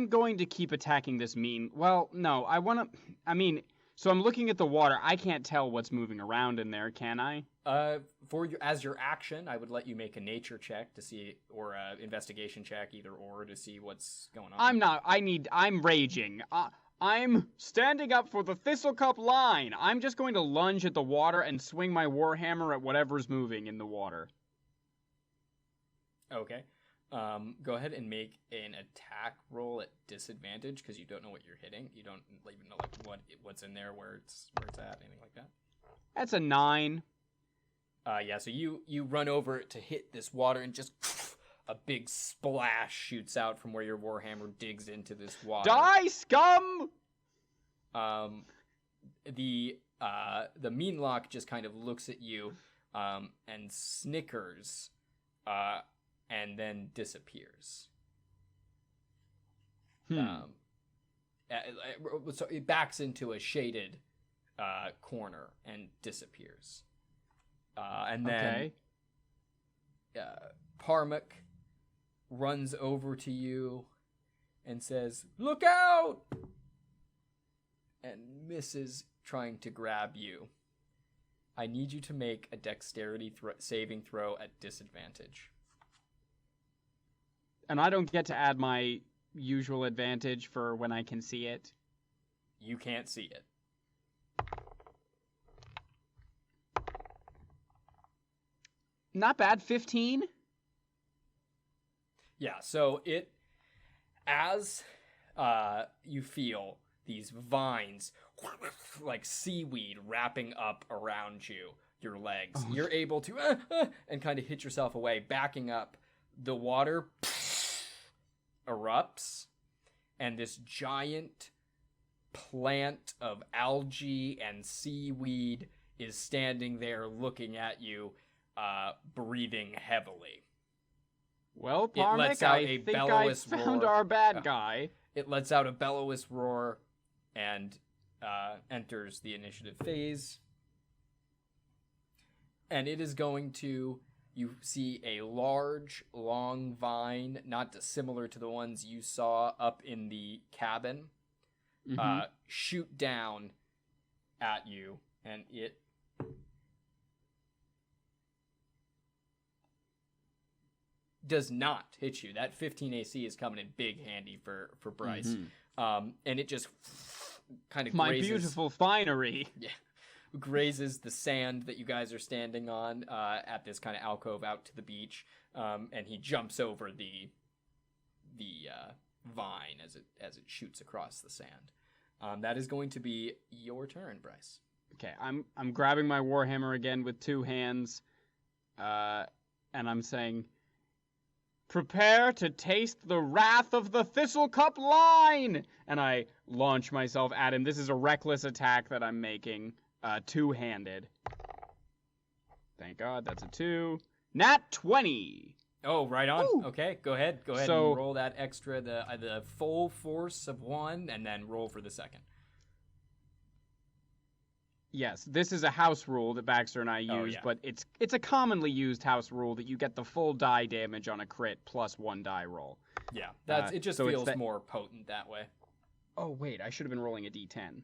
going to keep attacking this Well, no, so I'm looking at the water. I can't tell what's moving around in there, can I? As your action, I would let you make a nature check to see, or an investigation check, either or, to see what's going on. I'm raging. I'm standing up for the Thistlecup line. I'm just going to lunge at the water and swing my warhammer at whatever's moving in the water. Okay. Go ahead and make an attack roll at disadvantage because you don't know what you're hitting. You don't even know what's in there, where it's at, anything like that. That's a 9. So you run over to hit this water and just a big splash shoots out from where your warhammer digs into this water. Die, scum! The Meanlock just kind of looks at you, and snickers, and then disappears. So it backs into a shaded corner and disappears. And then Parmic runs over to you and says, "Look out!" and misses trying to grab you. I need you to make a dexterity saving throw at disadvantage. And I don't get to add my usual advantage for when I can see it? You can't see it. Not bad, 15? Yeah, so as you feel these vines like seaweed wrapping up around your legs, you're able to and kind of hit yourself away, backing up. The water erupts, and this giant plant of algae and seaweed is standing there looking at you, breathing heavily. Well, Parmic, I think I found our bad guy. It lets out a bellowous roar and enters the initiative phase. And it is going to... You see a large, long vine, not dissimilar to the ones you saw up in the cabin, shoot down at you, and it does not hit you. That 15 AC is coming in big handy for Brhys. And it just kind of grazes... My beautiful finery. Yeah. Grazes the sand that you guys are standing on at this kind of alcove out to the beach, and he jumps over the vine as it shoots across the sand. That is going to be your turn, Brhys. Okay, I'm grabbing my warhammer again with 2 hands, and I'm saying, "Prepare to taste the wrath of the Thistlecup line!" And I launch myself at him. This is a reckless attack that I'm making. 2-handed. Thank God, that's a 2. Nat 20! Oh, right on. Woo! Okay, go ahead So- and roll that extra, the full force of 1, and then roll for the second. Yes, this is a house rule that Baxter and I use, Oh, yeah. but it's a commonly used house rule that you get the full die damage on a crit plus 1 die roll. Yeah, it just so it's feels that- more potent that way. Oh, wait, I should have been rolling a d10.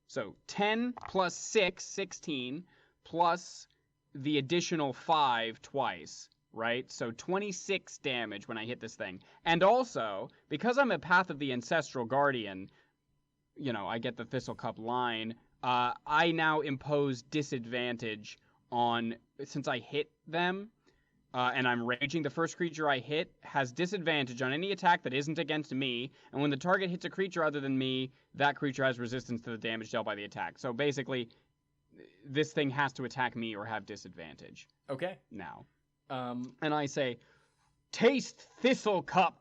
So 10 plus 6, 16, plus the additional 5 twice, right? So 26 damage when I hit this thing. And also, because I'm a Path of the Ancestral Guardian, I get the Thistlecup line, I now impose disadvantage on, since I hit them, and I'm raging, the first creature I hit has disadvantage on any attack that isn't against me, and when the target hits a creature other than me, that creature has resistance to the damage dealt by the attack. So basically, this thing has to attack me or have disadvantage. Okay. Now. And I say, taste Thistlecup,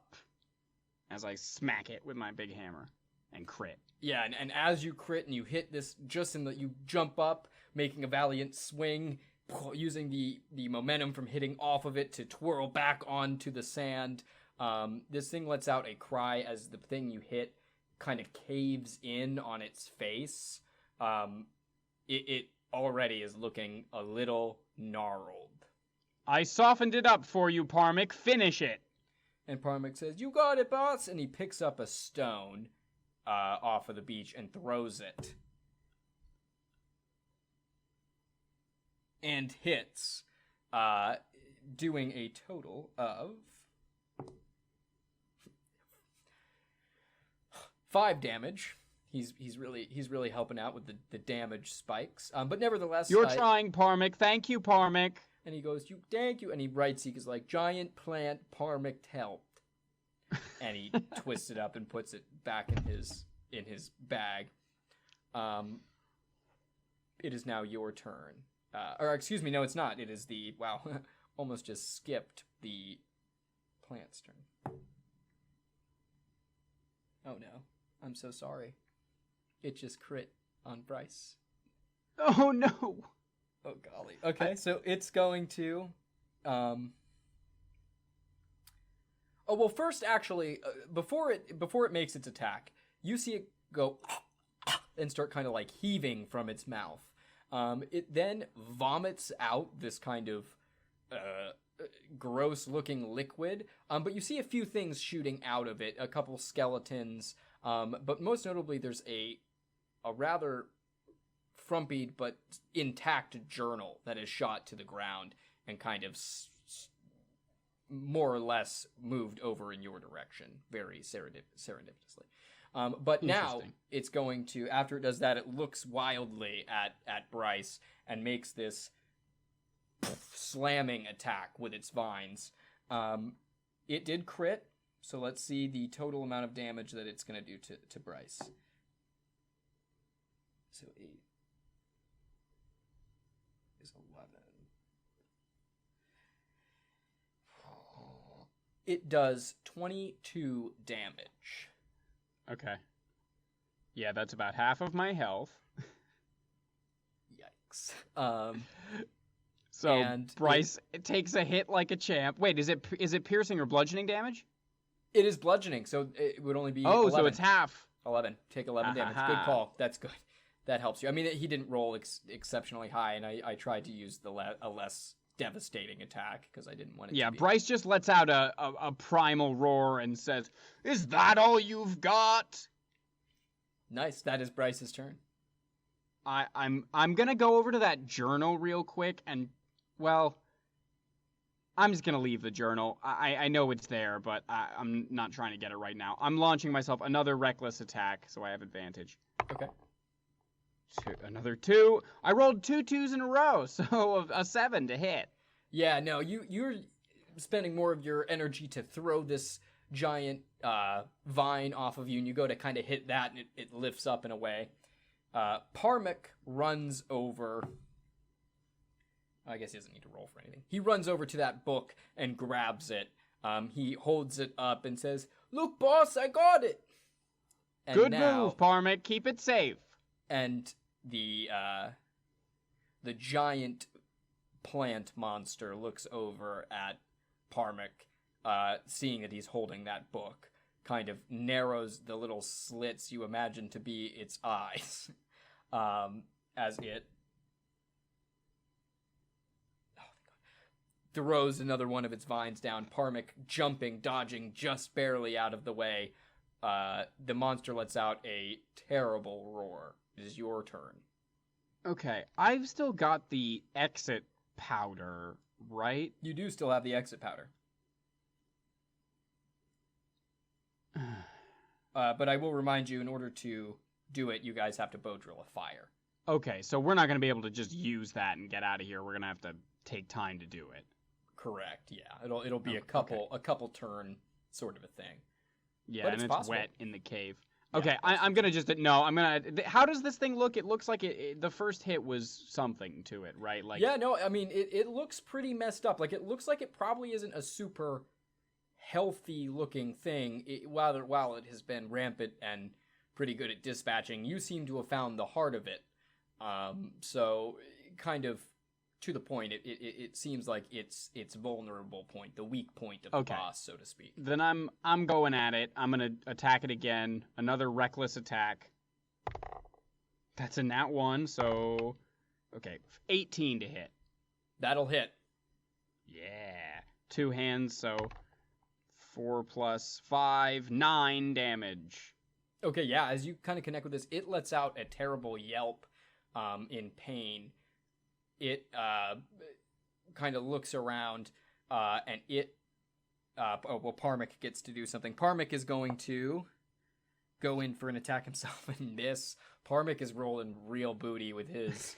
as I smack it with my big hammer and crit. Yeah, and as you crit and you hit this, you jump up, making a valiant swing, using the momentum from hitting off of it to twirl back onto the sand. This thing lets out a cry as the thing you hit kind of caves in on its face. It already is looking a little gnarled. I softened it up for you, Parmick. Finish it. And Parmick says, "You got it, boss!" And he picks up a stone off of the beach and throws it. And hits, doing a total of 5 damage. He's really helping out with the damage spikes. But nevertheless, You're trying, Parmick. Thank you, Parmick. And he goes, thank you. And he writes, he goes like, giant plant Parmick helped. And he twists it up and puts it back in his bag. It is now your turn. Or excuse me, no, it's not. It is almost just skipped the plant's turn. Oh no, I'm so sorry. It just crit on Brhys. Oh no. Oh golly. Okay, so it's going to. Oh well, first actually, before it makes its attack, you see it go and start kind of like heaving from its mouth. It then vomits out this kind of gross-looking liquid, but you see a few things shooting out of it, a couple skeletons, but most notably there's a rather frumpied but intact journal that is shot to the ground and kind of more or less moved over in your direction, very serendipitously. But now it's going to, after it does that, it looks wildly at Brhys and makes this slamming attack with its vines. It did crit, so let's see the total amount of damage that it's going to do to Brhys. So 8 is 11. It does 22 damage. Okay. Yeah, that's about half of my health. Yikes. So Brhys takes a hit like a champ. Wait, is it piercing or bludgeoning damage? It is bludgeoning, so it would only be 11. so it's half. 11. Take 11 damage. Good call. That's good. That helps you. I mean, he didn't roll exceptionally high, and I tried to use a less devastating attack because I didn't want it to be. Brhys just lets out a primal roar and says, "Is that all you've got?" Nice. That is Brhys's turn. I'm gonna go over to that journal real quick and, well, I'm just gonna leave the journal. I know it's there, but I'm not trying to get it right now. I'm launching myself another reckless attack, so I have advantage. Okay. Another 2. I rolled 2 2s in a row, so a 7 to hit. Yeah, no, you're spending more of your energy to throw this giant vine off of you, and you go to kind of hit that, and it lifts up in a way. Parmick runs over. I guess he doesn't need to roll for anything. He runs over to that book and grabs it. He holds it up and says, "Look, boss, I got it." And Good move, Parmick. Keep it safe. And the giant plant monster looks over at Parmic, seeing that he's holding that book, kind of narrows the little slits you imagine to be its eyes, as it throws another one of its vines down. Parmic jumping, dodging just barely out of the way. The monster lets out a terrible roar. It is your turn. Okay, I've still got the exit powder, right? You do still have the exit powder. But I will remind you, in order to do it, you guys have to bow drill a fire. Okay, so we're not going to be able to just use that and get out of here. We're going to have to take time to do it. Correct, yeah. It'll be a couple turn sort of a thing. Yeah, but and it's possible. wet in the cave. Yeah, okay, I'm going to just... No, I'm going to... How does this thing look? It looks like the first hit was something to it, right? Like. Yeah, no, I mean, it looks pretty messed up. Like, it looks like it probably isn't a super healthy-looking thing. While it has been rampant and pretty good at dispatching, you seem to have found the heart of it. So, kind of... to the point, it seems like it's vulnerable point, the weak point of the boss, so to speak. Then I'm going at it. I'm gonna attack it again. Another reckless attack. That's a nat 1, so 18 to hit. That'll hit. Yeah, 2 hands, so 4 plus 5, 9 damage. Okay, yeah. As you kind of connect with this, it lets out a terrible yelp, in pain. It kind of looks around, and Parmic gets to do something. Parmic is going to go in for an attack himself and miss. Parmic is rolling real booty with his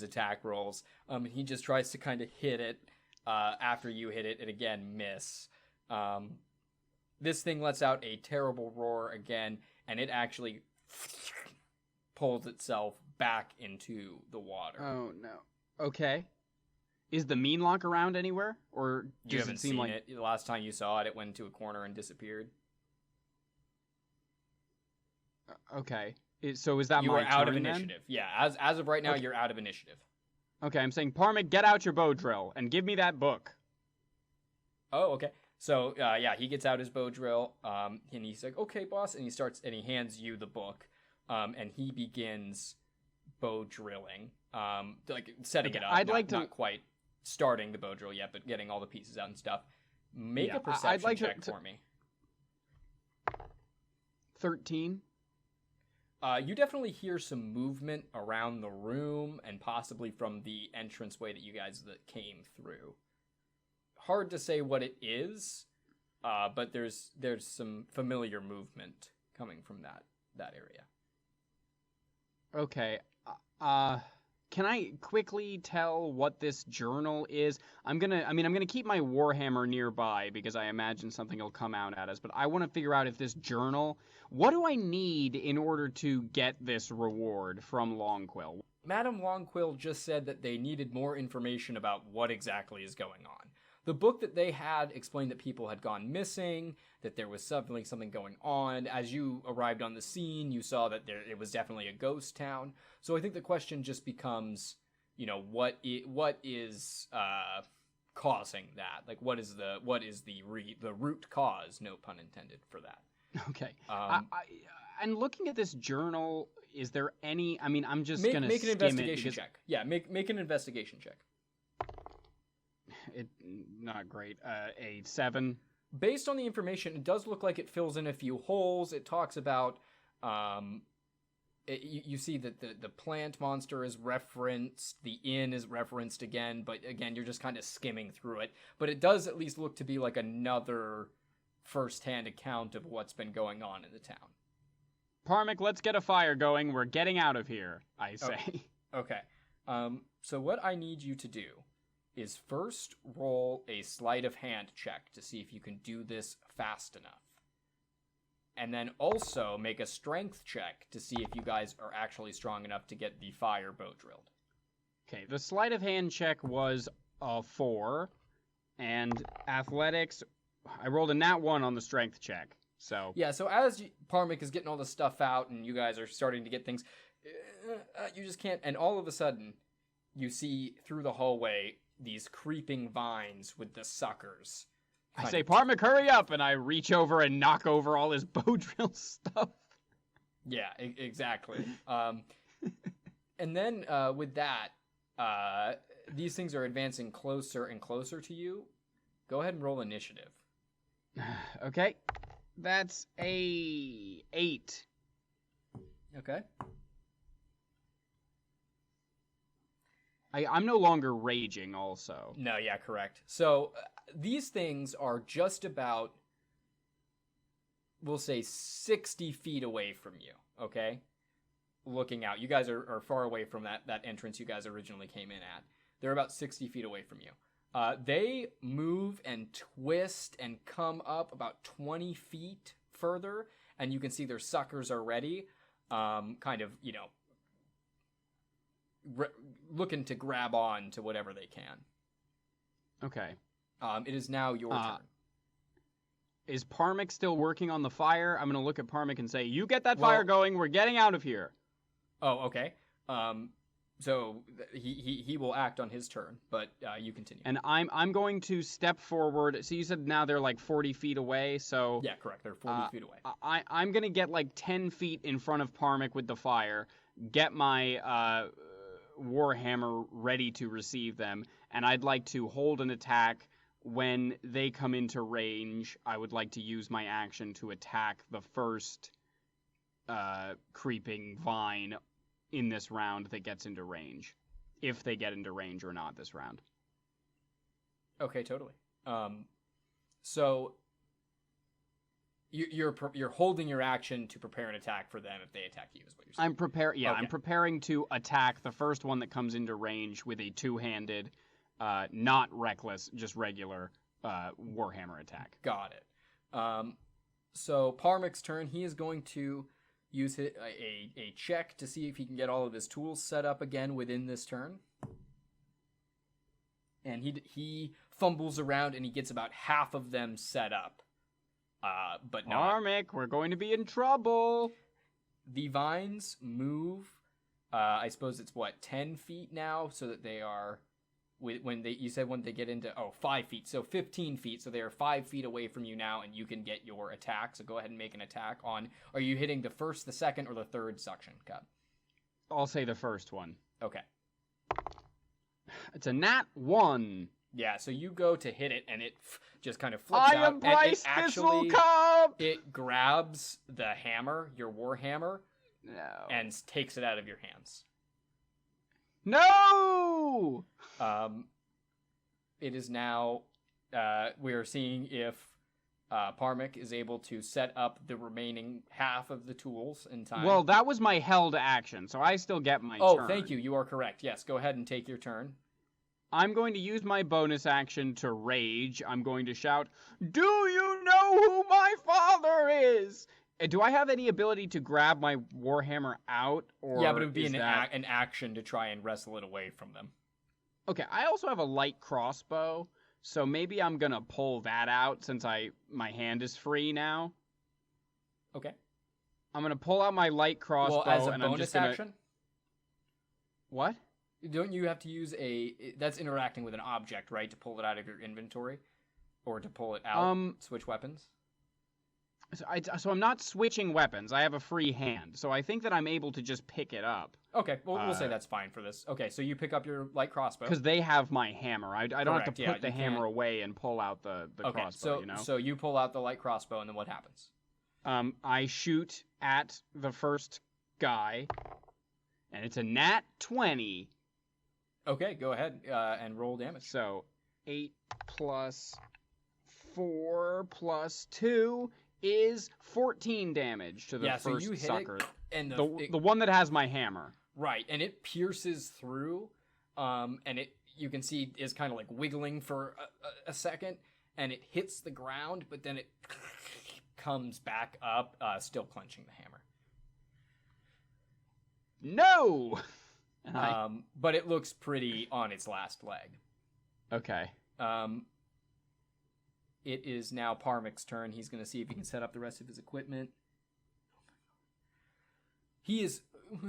attack rolls. He just tries to kind of hit it after you hit it, and again miss. This thing lets out a terrible roar again, and it actually pulls itself back into the water. Oh no. Okay. Is the mean lock around anywhere? Or does you haven't it seem seen like it. The last time you saw it, it went into a corner and disappeared. Okay. So is that you my are out turn of then? initiative. Yeah, as of right now, you're out of initiative. Okay, I'm saying, Parmic, get out your bow drill and give me that book. Oh, okay. So, yeah, he gets out his bow drill, and he's like, okay, boss, and he hands you the book, and he begins bow drilling, like setting it up. Not quite starting the bow drill yet, but getting all the pieces out and stuff. Make a perception check for me. 13. You definitely hear some movement around the room and possibly from the entranceway that you guys came through. Hard to say what it is, but there's some familiar movement coming from that area. Okay. Can I quickly tell what this journal is? I'm gonna keep my Warhammer nearby because I imagine something will come out at us, but I want to figure out if this journal, what do I need in order to get this reward from Longquill? Madame Longquill just said that they needed more information about what exactly is going on. The book that they had explained that people had gone missing, that there was something going on. As you arrived on the scene, you saw that it was definitely a ghost town. So I think the question just becomes, what is causing that? Like, what is the root cause? No pun intended for that. Okay. And looking at this journal, is there any? I mean, I'm just gonna make an investigation check. Yeah, make an investigation check. Not great. A 7. Based on the information, it does look like it fills in a few holes. It talks about, you see that the plant monster is referenced, the inn is referenced again, but again, you're just kind of skimming through it. But it does at least look to be like another first-hand account of what's been going on in the town. Parmic, let's get a fire going. We're getting out of here, I say. Okay. So what I need you to do is first roll a sleight of hand check to see if you can do this fast enough. And then also make a strength check to see if you guys are actually strong enough to get the fire bow drilled. Okay, the sleight of hand check was a 4, and athletics, I rolled a nat 1 on the strength check. So yeah, so as Parmic is getting all the stuff out and you guys are starting to get things, you just can't, and all of a sudden, you see through the hallway these creeping vines with the suckers. I say, Parmick, hurry up, and I reach over and knock over all his bow drill stuff. Yeah, exactly. And then with that, these things are advancing closer and closer to you. Go ahead and roll initiative. Okay. That's a 8. Okay. I'm no longer raging also. No, yeah, correct. So these things are just about, we'll say, 60 feet away from you, okay? Looking out. You guys are far away from that entrance you guys originally came in at. They're about 60 feet away from you. They move and twist and come up about 20 feet further, and you can see their suckers are ready, kind of, looking to grab on to whatever they can. Okay. It is now your turn. Is Parmick still working on the fire? I'm going to look at Parmick and say, you get that fire going. We're getting out of here. Oh, okay. So he will act on his turn, but you continue. And I'm going to step forward. So you said now they're like 40 feet away. So yeah, correct. They're 40 feet away. I'm going to get like 10 feet in front of Parmick with the fire, get my Warhammer ready to receive them, and I'd like to hold an attack. When they come into range, I would like to use my action to attack the first creeping vine in this round that gets into range, if they get into range or not this round. Okay, totally. So you're holding your action to prepare an attack for them if they attack you, is what you're saying. Okay. I'm preparing to attack the first one that comes into range with a two-handed, not reckless, just regular Warhammer attack. Got it. So Parmick's turn. He is going to use a check to see if he can get all of his tools set up again within this turn. And he fumbles around and he gets about half of them set up. But not. Parmick, we're going to be in trouble. The vines move. I suppose it's 10 feet now, so that they are you said when they get into 5 feet, so 15 feet, so they are 5 feet away from you now, and you can get your attack. So go ahead and make an attack on. Are you hitting the first, the second, or the third suction cup? I'll say the first one. Okay. It's a nat 1. Yeah, so you go to hit it, and it just kind of flips out. I am Brhys Thistlecup! It grabs the hammer, your war hammer, and takes it out of your hands. No! It is now, we are seeing if Parmick is able to set up the remaining half of the tools in time. Well, that was my held action, so I still get my turn. Oh, thank you. You are correct. Yes, go ahead and take your turn. I'm going to use my bonus action to rage. I'm going to shout, "Do you know who my father is?" Do I have any ability to grab my Warhammer out? Or yeah, but it would be an action to try and wrestle it away from them. Okay, I also have a light crossbow, so maybe I'm going to pull that out since my hand is free now. Okay. I'm going to pull out my light crossbow. Well, as a and bonus I'm just gonna... action? What? Don't you have to use that's interacting with an object, right, to pull it out of your inventory? Or to pull it out, switch weapons? So I'm not switching weapons. I have a free hand. So I think that I'm able to just pick it up. Okay, well, we'll say that's fine for this. Okay, so you pick up your light crossbow. Because they have my hammer. I don't have to put the hammer away and pull out the crossbow, so you pull out the light crossbow, and then what happens? I shoot at the first guy, and it's a nat 20. Okay, go ahead and roll damage. So 8 plus 4 plus 2 is 14 damage to the first so you hit sucker. It, and the one that has my hammer. Right, and it pierces through, and you can see is kind of like wiggling for a second, and it hits the ground, but then it comes back up, still clenching the hammer. No! But it looks pretty on its last leg. Okay. It is now Parmick's turn. He's going to see if he can set up the rest of his equipment. He is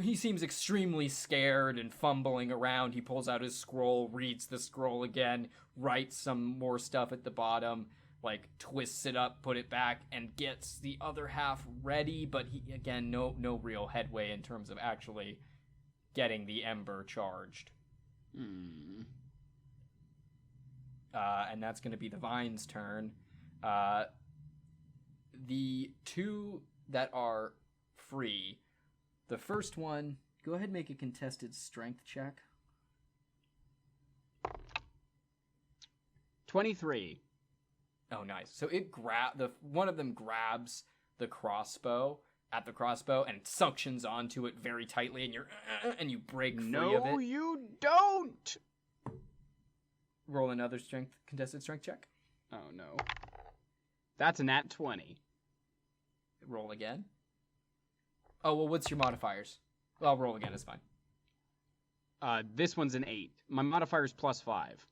he seems extremely scared and fumbling around. He pulls out his scroll, reads the scroll again, writes some more stuff at the bottom, like twists it up, put it back, and gets the other half ready. But he, again, no real headway in terms of actually getting the ember charged. And that's going to be the Vine's turn. The two that are free, the first one, go ahead and make a contested strength check. 23. Oh, nice. So one of them grabs the crossbow and suctions onto it very tightly, and you break free of it. No, you don't. Roll another contested strength check. Oh no. That's a nat 20. Roll again. Oh, well, what's your modifiers? Well, I'll roll again, it's fine. This one's an 8. My modifier's +5.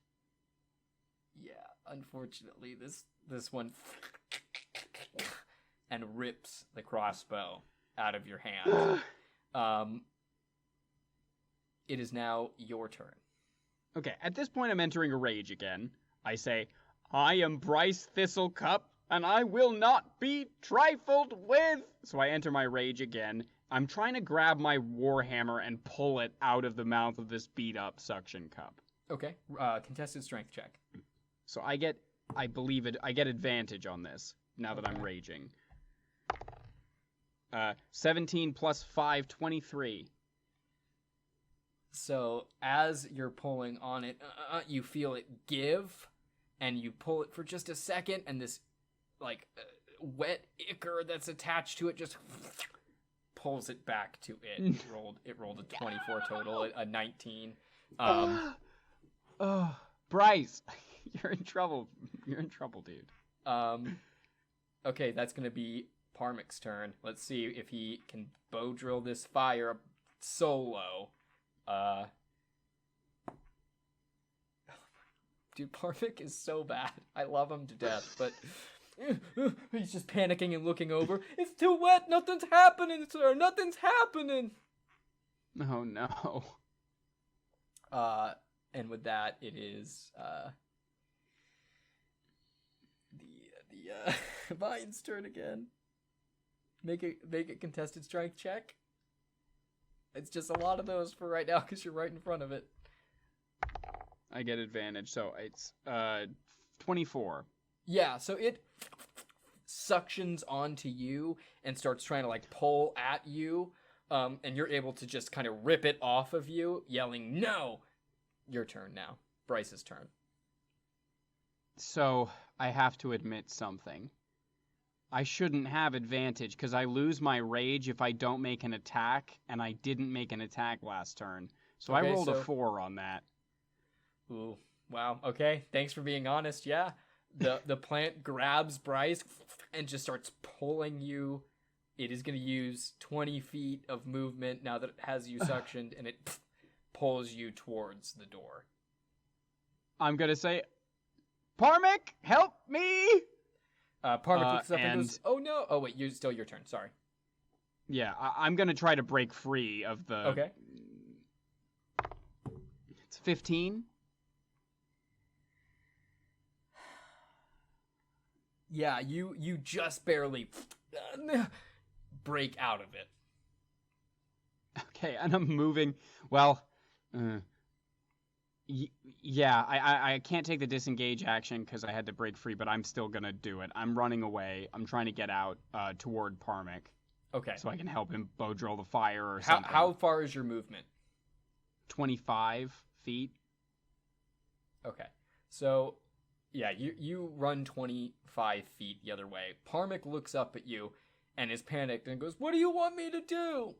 Yeah, unfortunately, this one and rips the crossbow out of your hand. It is now your turn. Okay, at this point I'm entering a rage again. I say, I am Brhys Thistlecup, and I will not be trifled with. So I enter my rage again. I'm trying to grab my warhammer and pull it out of the mouth of this beat-up suction cup. Okay, contested strength check. So I get advantage on this, now that I'm raging. 17 plus 5, 23. So as you're pulling on it, you feel it give, and you pull it for just a second, and this wet ichor that's attached to it just pulls it back to it. It rolled a 24 total, a 19. Brhys, you're in trouble. You're in trouble, dude. Okay, that's gonna be Parmic's turn. Let's see if he can bow drill this fire solo. Dude, Parmic is so bad. I love him to death, but he's just panicking and looking over. It's too wet. Nothing's happening, sir. Nothing's happening. Oh no. And with that, it is the Vine's turn again. Make a contested strength check. It's just a lot of those for right now because you're right in front of it. I get advantage, so it's 24. Yeah, so it suctions onto you and starts trying to pull at you, and you're able to just kind of rip it off of you, yelling, "No!" Your turn now. Bryce's turn. So I have to admit something. I shouldn't have advantage because I lose my rage if I don't make an attack, and I didn't make an attack last turn. So I rolled a 4 on that. Ooh, wow. Okay, thanks for being honest. Yeah, the plant grabs Brhys and just starts pulling you. It is going to use 20 feet of movement now that it has you suctioned, and it pulls you towards the door. I'm going to say, Parmic, help me! Parmic looks up and goes, "Oh no! Oh wait, still your turn. Sorry." Yeah, I'm gonna try to break free of the. Okay. It's 15. Yeah, you just barely break out of it. Okay, and I'm moving. Well, yeah, I can't take the disengage action because I had to break free, but I'm still going to do it. I'm running away. I'm trying to get out toward Parmic. Okay. So I can help him bow drill the fire or something. How far is your movement? 25 feet. Okay. So, yeah, you run 25 feet the other way. Parmic looks up at you and is panicked and goes, "What do you want me to do?"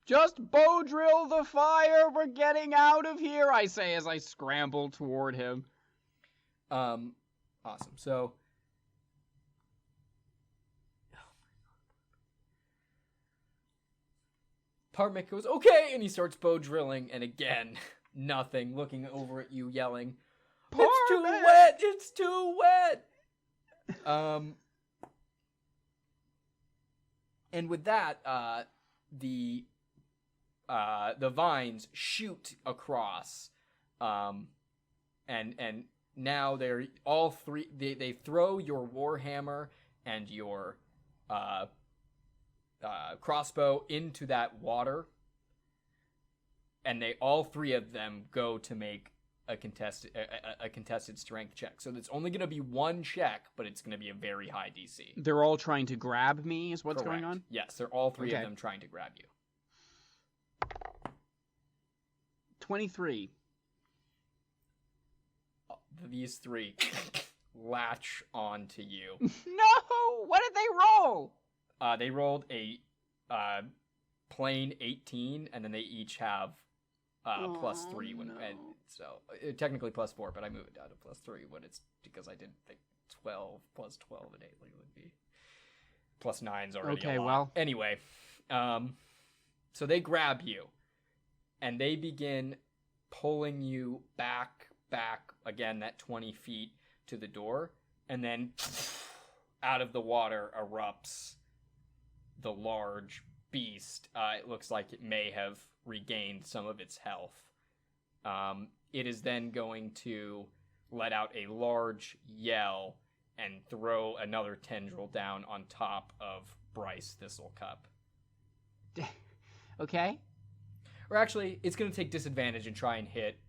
Just bow drill the fire. We're getting out of here, I say as I scramble toward him. Awesome. So, Parmic goes, "Okay," and he starts bow drilling, and again, nothing, looking over at you, yelling, Parmic! "It's too wet! It's too wet!" And with that, the vines shoot across, and now they're all three. They throw your warhammer and your crossbow into that water, and they all three of them go to make a contested strength check. So it's only going to be one check, but it's going to be a very high DC. They're all trying to grab me, is what's Correct. going on? Yes, they're all three of them trying to grab you. 23. These three latch onto you. No! What did they roll? They rolled a plain 18, and then they each have +3 when, and so technically +4, but I move it down to +3 when it's because I didn't think 12 + 12 innately would be +9's already a lot. Well. Anyway, so they grab you, and they begin pulling you back again that 20 feet to the door, and then out of the water erupts the large beast. It looks like it may have regained some of its health. It is then going to let out a large yell and throw another tendril down on top of Brhys Thistlecup. Okay. Or actually, it's going to take disadvantage and try and hit.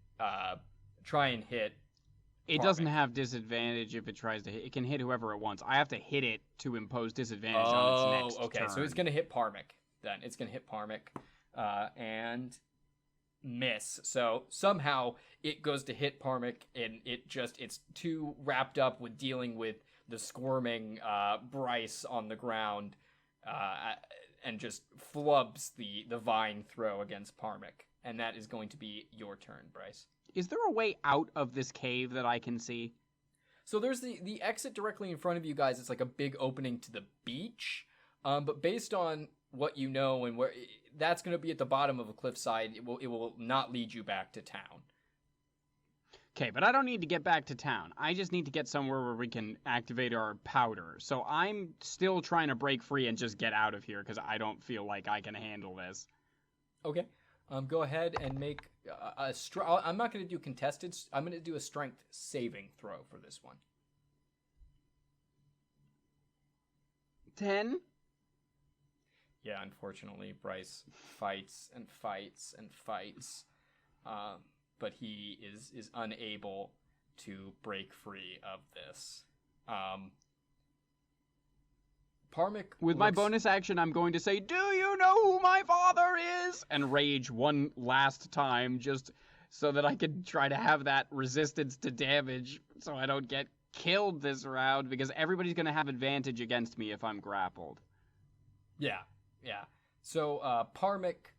It doesn't have disadvantage if it tries to hit. It can hit whoever it wants. I have to hit it to impose disadvantage on its next turn. So it's going to hit Parmic then. It's going to hit Parmic and miss. So somehow it goes to hit Parmic, and it's too wrapped up with dealing with the squirming Brhys on the ground, and just flubs the vine throw against Parmic. And that is going to be your turn, Brhys. Is there a way out of this cave that I can see? So there's the exit directly in front of you guys. It's like a big opening to the beach. But based on what you know and where, that's going to be at the bottom of a cliffside. It will not lead you back to town. Okay, but I don't need to get back to town. I just need to get somewhere where we can activate our powder. So I'm still trying to break free and just get out of here because I don't feel like I can handle this. Okay. Go ahead and make I'm not going to do contested. I'm going to do a strength saving throw for this one. 10? Yeah, unfortunately, Brhys fights and fights and fights, but he is unable to break free of this. Parmic With my bonus action, I'm going to say, "Do you know who my father is?" and rage one last time, just so that I can try to have that resistance to damage, so I don't get killed this round, because everybody's going to have advantage against me if I'm grappled. Yeah. So Parmic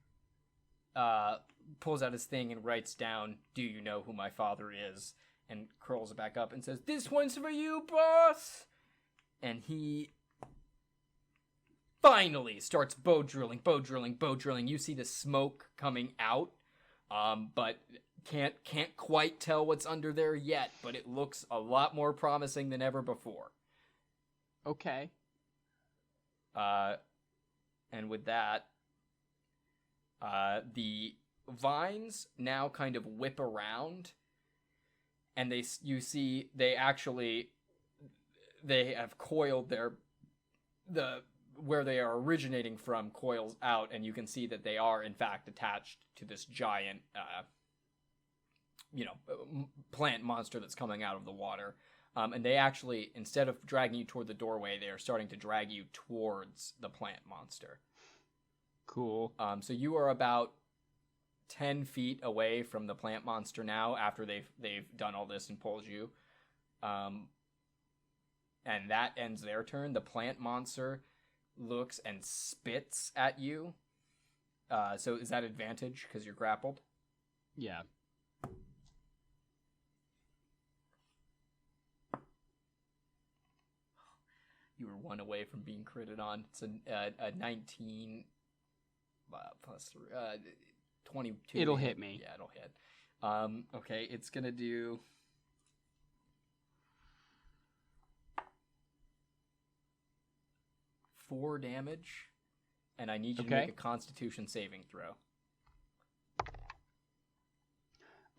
pulls out his thing and writes down, "Do you know who my father is?" and curls it back up and says, "This one's for you, boss!" And he finally starts bow drilling. You see the smoke coming out, but can't quite tell what's under there yet, but it looks a lot more promising than ever before. Okay. And with that, the vines now kind of whip around, and they have coiled where they are originating from coils out, and you can see that they are in fact attached to this giant plant monster that's coming out of the water. And they actually, instead of dragging you toward the doorway, they are starting to drag you towards the plant monster. Cool. So you are about 10 feet away from the plant monster now, after they've done all this and pulled you. And that ends their turn. The plant monster looks and spits at you. So is that advantage because you're grappled? Yeah. You were one away from being critted on. It's a 19 plus 22. It'll hit me. Yeah, it'll hit. Okay, it's gonna do 4 damage. and I need you to make a Constitution saving throw.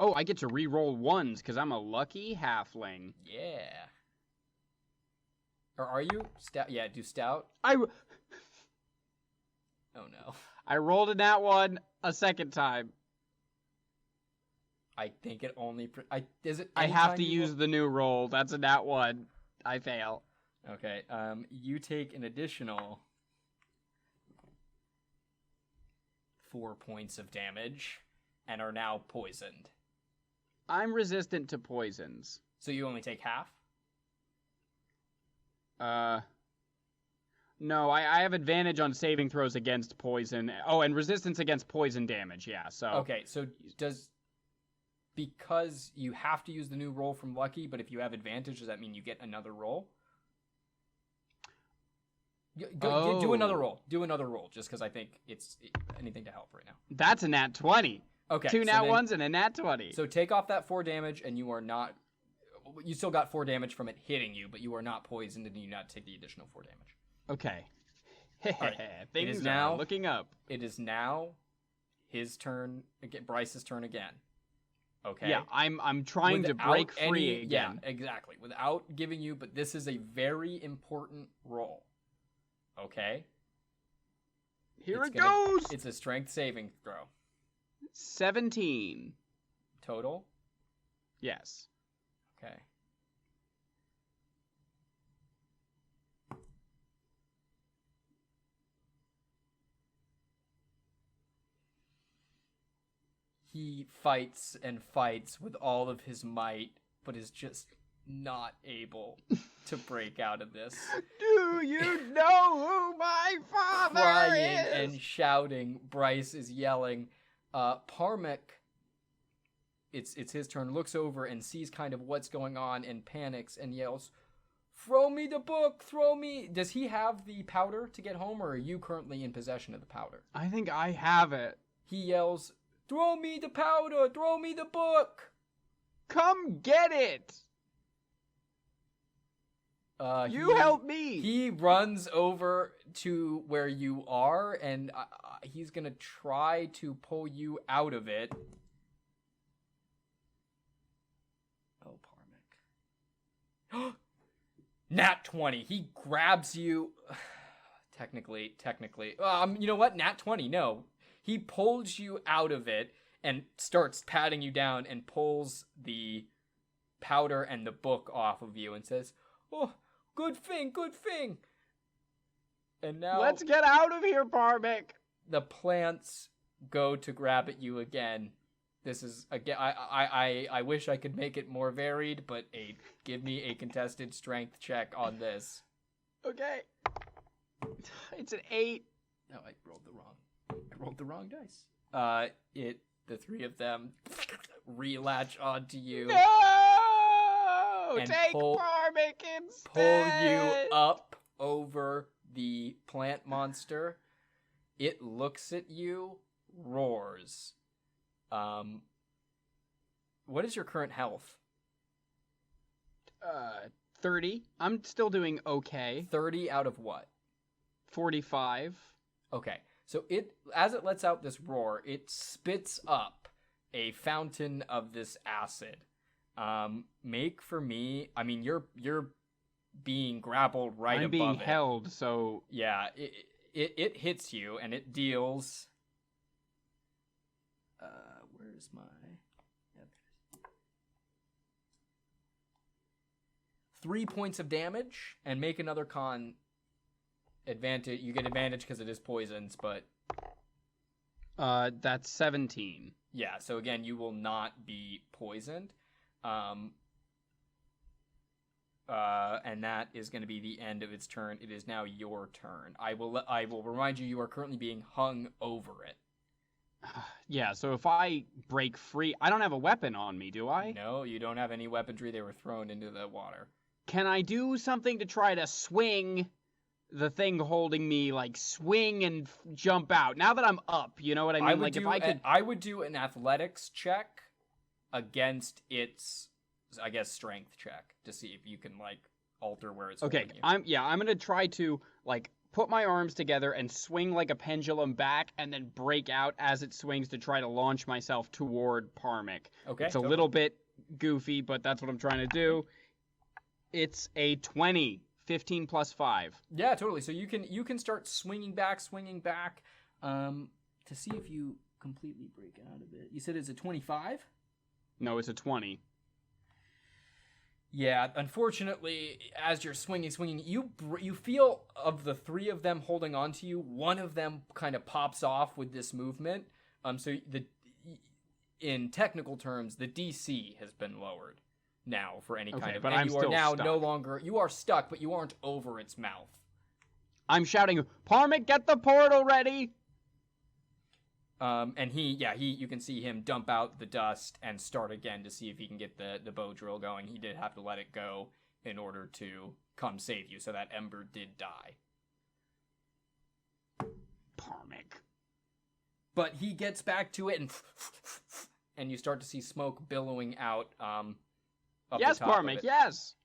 Oh, I get to re-roll ones because I'm a lucky halfling. Yeah. Or are you? Stout? Yeah, do stout. Oh no. I rolled a nat 1 a second time. I think it only... I have to use the new roll. That's a nat 1. I fail. Okay, you take an additional 4 points of damage and are now poisoned. I'm resistant to poisons. So you only take half? No, I have advantage on saving throws against poison. Oh, and resistance against poison damage, yeah, so... Okay, so because you have to use the new roll from Lucky, but if you have advantage, does that mean you get another roll? Do another roll. Do another roll, just because I think it's anything to help right now. That's a nat 20. Okay. 2 nat 1s and a nat 20. So take off that 4 damage, and you are not... You still got 4 damage from it hitting you, but you are not poisoned, and you do not take the additional 4 damage. Okay. Right. Things are looking up. It is now his turn, Bryce's turn again. Okay. Yeah, I'm trying to break free again. Yeah, exactly. Without giving you, but this is a very important roll. Okay? Here it goes! It's a strength saving throw. 17. Total? Yes. Okay. He fights and fights with all of his might, but is just not able to break out of this. Do you know who my father Crying is? and shouting, Brhys is yelling. Parmek, it's his turn, looks over and sees kind of what's going on and panics and yells, "Throw me the book! Throw me!" Does he have the powder to get home, or are you currently in possession of the powder? I think I have it. He yells, "Throw me the powder! Throw me the book!" Come get it! You help me! He runs over to where you are, and he's gonna try to pull you out of it. Oh, Parmek. Nat 20. He grabs you. Technically. You know what? Nat 20. No. He pulls you out of it and starts patting you down and pulls the powder and the book off of you and says, "Oh, good thing. And now... Let's get out of here, Parmek! The plants go to grab at you again. This is, again, I wish I could make it more varied, but give me a contested strength check on this. Okay. It's an 8. No, I rolled the wrong dice. The 3 of them relatch onto you. No! And Take Parmek instead! Pull you up over the plant monster. It looks at you, roars. What is your current health? 30. I'm still doing okay. 30 out of what? 45. Okay. So as it lets out this roar, it spits up a fountain of this acid. Make for me, I mean, you're being grappled right above it. I'm being held, so... Yeah, it hits you, and it deals... where's my... Yep. 3 points of damage, and make another con advantage. You get advantage because it is poisons, but... That's 17. Yeah, so again, you will not be poisoned. And that is going to be the end of its turn. It is now your turn. I will remind you are currently being hung over it. Yeah, so if I break free... I don't have a weapon on me, do I? No, you don't have any weaponry. They were thrown into the water. Can I do something to try to swing the thing holding me, like swing and jump out? Now that I'm up, you know what I mean? I would do an athletics check against its, I guess, strength check to see if you can, like, alter where it's holding you. I'm going to try to, like, put my arms together and swing like a pendulum back and then break out as it swings to try to launch myself toward Parmic. Okay. It's a little bit goofy, but that's what I'm trying to do. It's a 20, 15 plus 5. Yeah, totally. So you can start swinging back to see if you completely break out of it. You said it's a 25? No, it's a 20. Yeah, unfortunately, as you're swinging, you feel of the three of them holding on to you, one of them kind of pops off with this movement. So in technical terms, the DC has been lowered now for any kind of. But and I'm you are still now stuck. no longer. You are stuck, but you aren't over its mouth. I'm shouting, Parmic, get the portal ready! And you can see him dump out the dust and start again to see if he can get the bow drill going. He did have to let it go in order to come save you, so that ember did die. Parmic. But he gets back to it, and you start to see smoke billowing out. Up Yes, the top Parmic, of it. yes!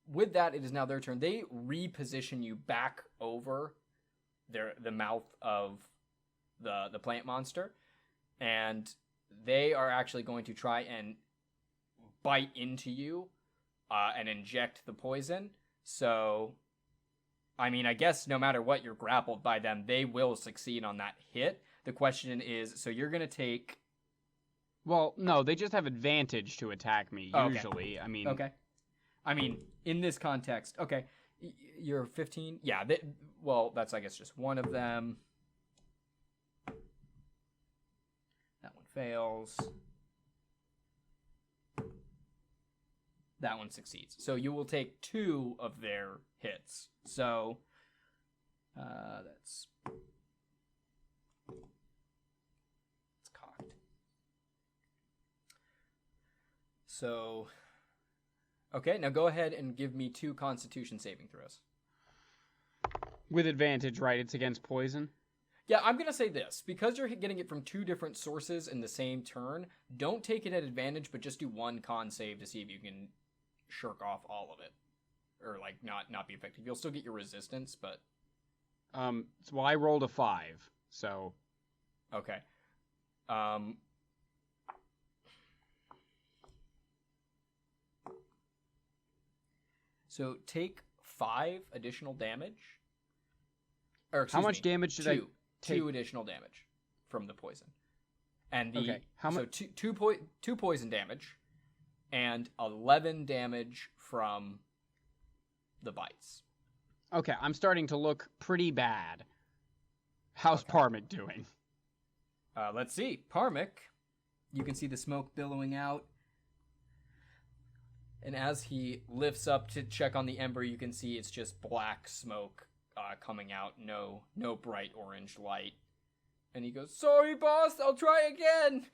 With that, it is now their turn. They reposition you back over the mouth of the plant monster, and they are actually going to try and bite into you and inject the poison. So, I mean, I guess no matter what, you're grappled by them. They will succeed on that hit. The question is, so you're going to take... Well, no, they just have advantage to attack me, usually. Okay. Okay. I mean, in this context, okay, you're 15. Yeah, that's, I guess, just one of them. That one fails. That one succeeds. So you will take 2 of their hits. So, that's... It's cocked. So... Okay, now go ahead and give me 2 Constitution saving throws. With advantage, right? It's against poison? Yeah, I'm going to say this. Because you're getting it from 2 different sources in the same turn, don't take it at advantage, but just do 1 con save to see if you can shirk off all of it. Or, like, not be effective. You'll still get your resistance, but... Well, I rolled a 5, so... Okay. So take 5 additional damage. Or excuse How much me, damage did I take? 2 additional damage from the poison. And Okay. two poison damage and 11 damage from the bites. Okay, I'm starting to look pretty bad. How's Parmic doing? Let's see. Parmic, you can see the smoke billowing out. And as he lifts up to check on the ember, you can see it's just black smoke coming out. No bright orange light. And he goes, "Sorry, boss, I'll try again."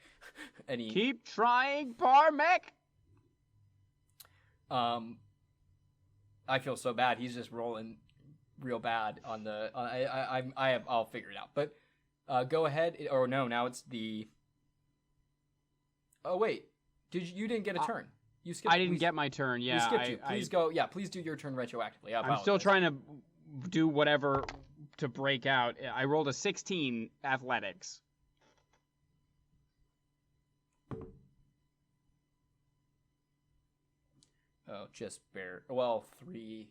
And he Keep trying, Parmic! I feel so bad. He's just rolling real bad on the. I'll figure it out. But go ahead. Or no, now it's the. Oh wait, you didn't get a turn? You skipped. I didn't get my turn. Yeah, we skipped you. Please go. Yeah, please do your turn retroactively. I'm still trying to do whatever to break out. I rolled a 16 athletics. Oh, just bare. Well, 3.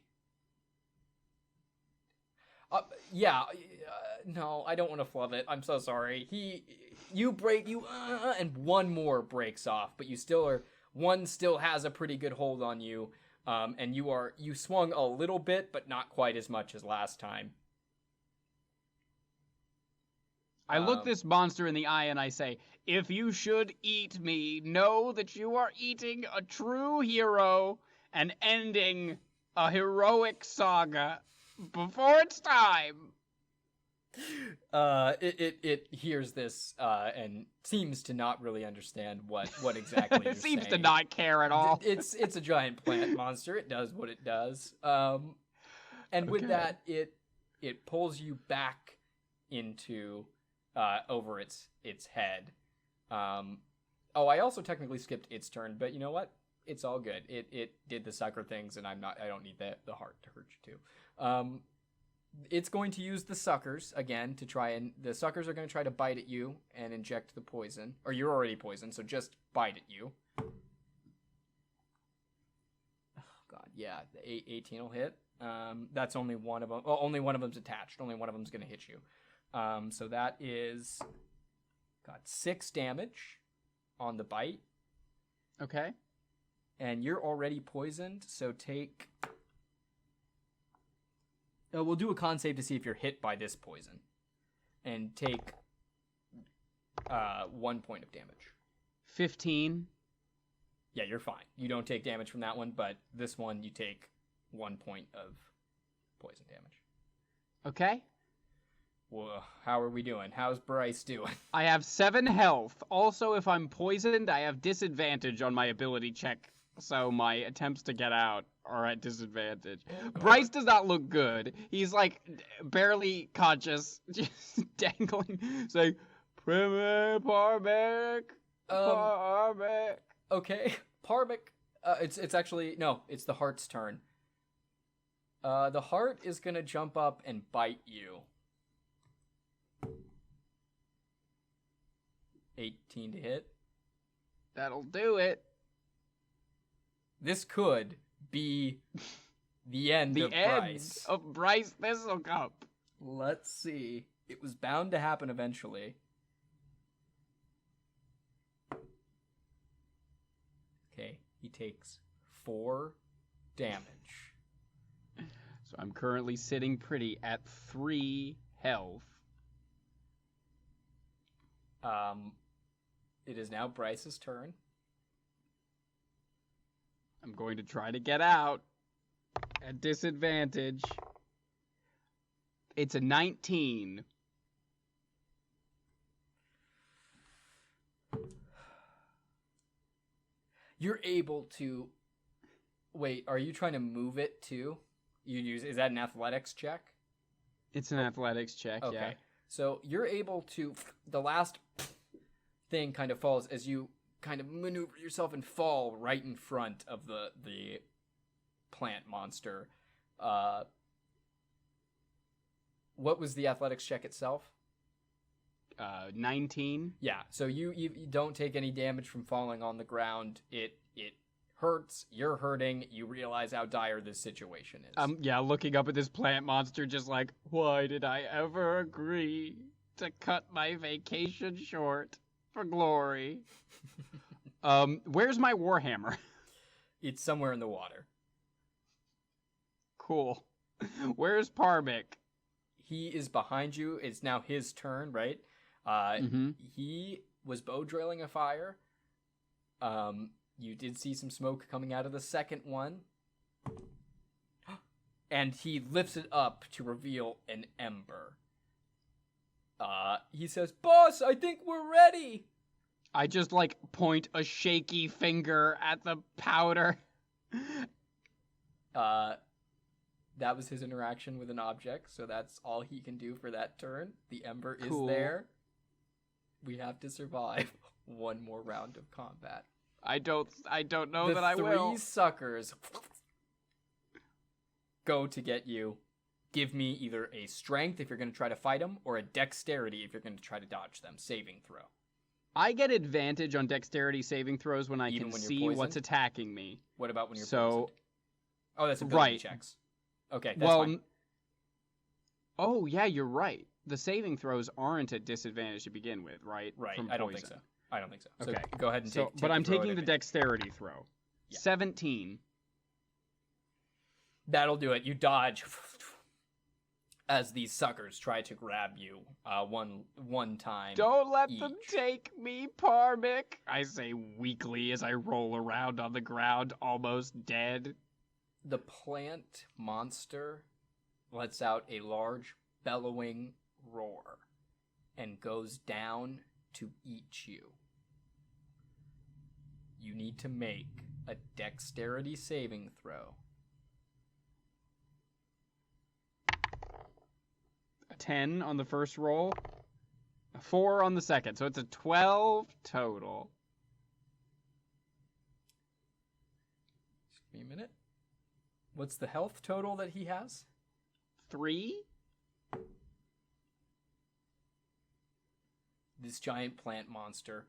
No, I don't want to flub it. I'm so sorry. You break, and one more breaks off, but you still are. One still has a pretty good hold on you, and you swung a little bit, but not quite as much as last time. I look this monster in the eye and I say, "If you should eat me, know that you are eating a true hero and ending a heroic saga before it's time." It hears this and seems to not really understand what exactly you're It seems saying. to not care at all. It's a giant plant monster. It does what it does. And with that, it pulls you back into over its head. I also technically skipped its turn, but you know what? It's all good. It did the sucker things, and I don't need the heart to hurt you too. It's going to use the suckers again to try and the suckers are going to try to bite at you and inject the poison. Or you're already poisoned, so just bite at you. Oh god, yeah, the 18 will hit. That's only one of them. Oh, only one of them's attached. Only one of them's going to hit you. So that is 6 damage on the bite. Okay. And you're already poisoned, so take... we'll do a con save to see if you're hit by this poison. And take 1 point of damage. 15. Yeah, you're fine. You don't take damage from that one, but this one you take 1 point of poison damage. Okay. Well, how are we doing? How's Brhys doing? I have 7 health. Also, if I'm poisoned, I have disadvantage on my ability check, so my attempts to get out are at disadvantage. Brhys does not look good. He's like barely conscious, just dangling, saying, Parmek, Parmek. Okay, Parmek. It's actually no. It's the heart's turn. The heart is gonna jump up and bite you. 18 to hit. That'll do it. This could be the end of Brhys. Of Brhys Thistlecup. Let's see. It was bound to happen eventually. Okay, he takes 4 damage. So I'm currently sitting pretty at 3 health. It is now Brhys's turn. I'm going to try to get out at disadvantage. It's a 19. You're able to... Wait, are you trying to move it too? Is that an athletics check? It's an athletics check, okay. Yeah. So you're able to... The last thing kind of falls as you kind of maneuver yourself and fall right in front of the plant monster. What was the athletics check itself? 19. Yeah, so you don't take any damage from falling on the ground. It hurts. You're hurting. You realize how dire this situation is. Yeah, looking up at this plant monster, just like, why did I ever agree to cut my vacation short for glory? Where's my warhammer? It's somewhere in the water. Cool. Where's Parmek? He is behind you. It's now his turn, right? He was bow drilling a fire. You did see some smoke coming out of the second one. And he lifts it up to reveal an ember. He says, "Boss, I think we're ready." I just, like, point a shaky finger at the powder. That was his interaction with an object, so that's all he can do for that turn. The ember Cool. is there. We have to survive one more round of combat. I don't know that I will. The 3 suckers go to get you. Give me either a strength if you're going to try to fight them, or a dexterity if you're going to try to dodge them. Saving throw. I get advantage on dexterity saving throws when I Even can when you're see poisoned? what's attacking me. What about when you're poisoned? Oh, that's ability right. checks. Okay, that's fine. Oh, yeah, you're right. The saving throws aren't at disadvantage to begin with, right? Right, From I don't think poison. so. I don't think so. So Okay. go ahead and take But I'm throw taking at the advantage. dexterity throw. Yeah. 17. That'll do it. You dodge as these suckers try to grab you one time. Don't let each. them take me, Parmek, I say weakly as I roll around on the ground, almost dead. The plant monster lets out a large bellowing roar and goes down to eat you. You need to make a dexterity saving throw. A 10 on the first roll, a 4 on the second, so it's a 12 total. Give me a minute. What's the health total that he has? 3? This giant plant monster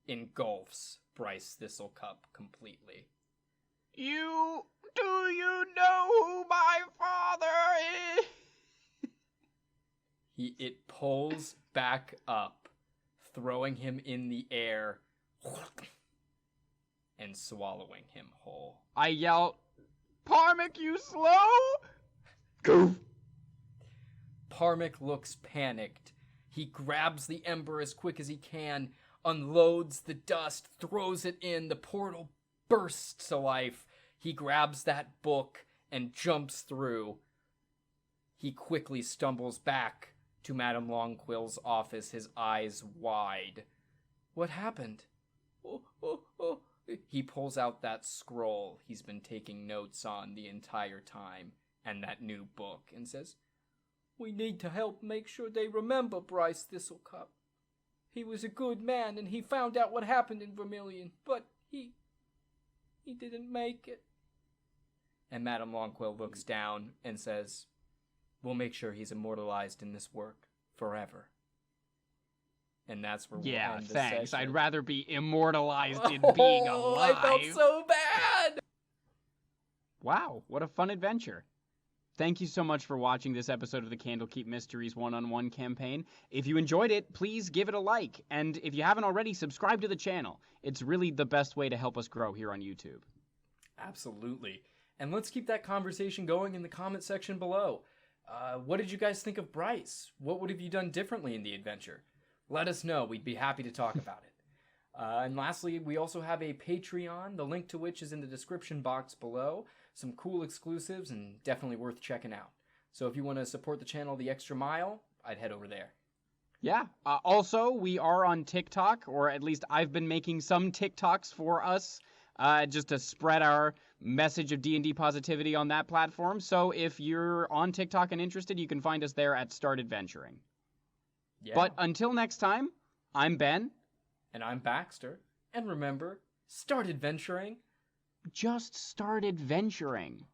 engulfs Brhys Thistlecup completely. Do you know who my father is? It pulls back up, throwing him in the air and swallowing him whole. I yell, Parmic, you slow? Go. Parmic looks panicked. He grabs the ember as quick as he can, unloads the dust, throws it in. The portal bursts to life. He grabs that book and jumps through. He quickly stumbles back to Madame Longquill's office, his eyes wide. What happened? Oh. He pulls out that scroll he's been taking notes on the entire time, and that new book, and says, "We need to help make sure they remember Brhys Thistlecup. He was a good man, and he found out what happened in Vermeillon, but he didn't make it." And Madame Longquill looks down and says, "We'll make sure he's immortalized in this work forever." And that's where we'll end the thanks. session. I'd rather be immortalized in being alive. I felt so bad! Wow, what a fun adventure. Thank you so much for watching this episode of the Candlekeep Mysteries one-on-one campaign. If you enjoyed it, please give it a like. And if you haven't already, subscribe to the channel. It's really the best way to help us grow here on YouTube. Absolutely. And let's keep that conversation going in the comment section below. What did you guys think of Brhys? What would have you done differently in the adventure? Let us know. We'd be happy to talk about it. And lastly, we also have a Patreon, the link to which is in the description box below. Some cool exclusives and definitely worth checking out. So if you want to support the channel the extra mile, I'd head over there. Yeah. Also, we are on TikTok, or at least I've been making some TikToks for us, just to spread our message of D&D positivity on that platform. So if you're on TikTok and interested, you can find us there at Start Adventuring. Yeah. But until next time, I'm Ben. And I'm Baxter. And remember, start adventuring. Just start adventuring.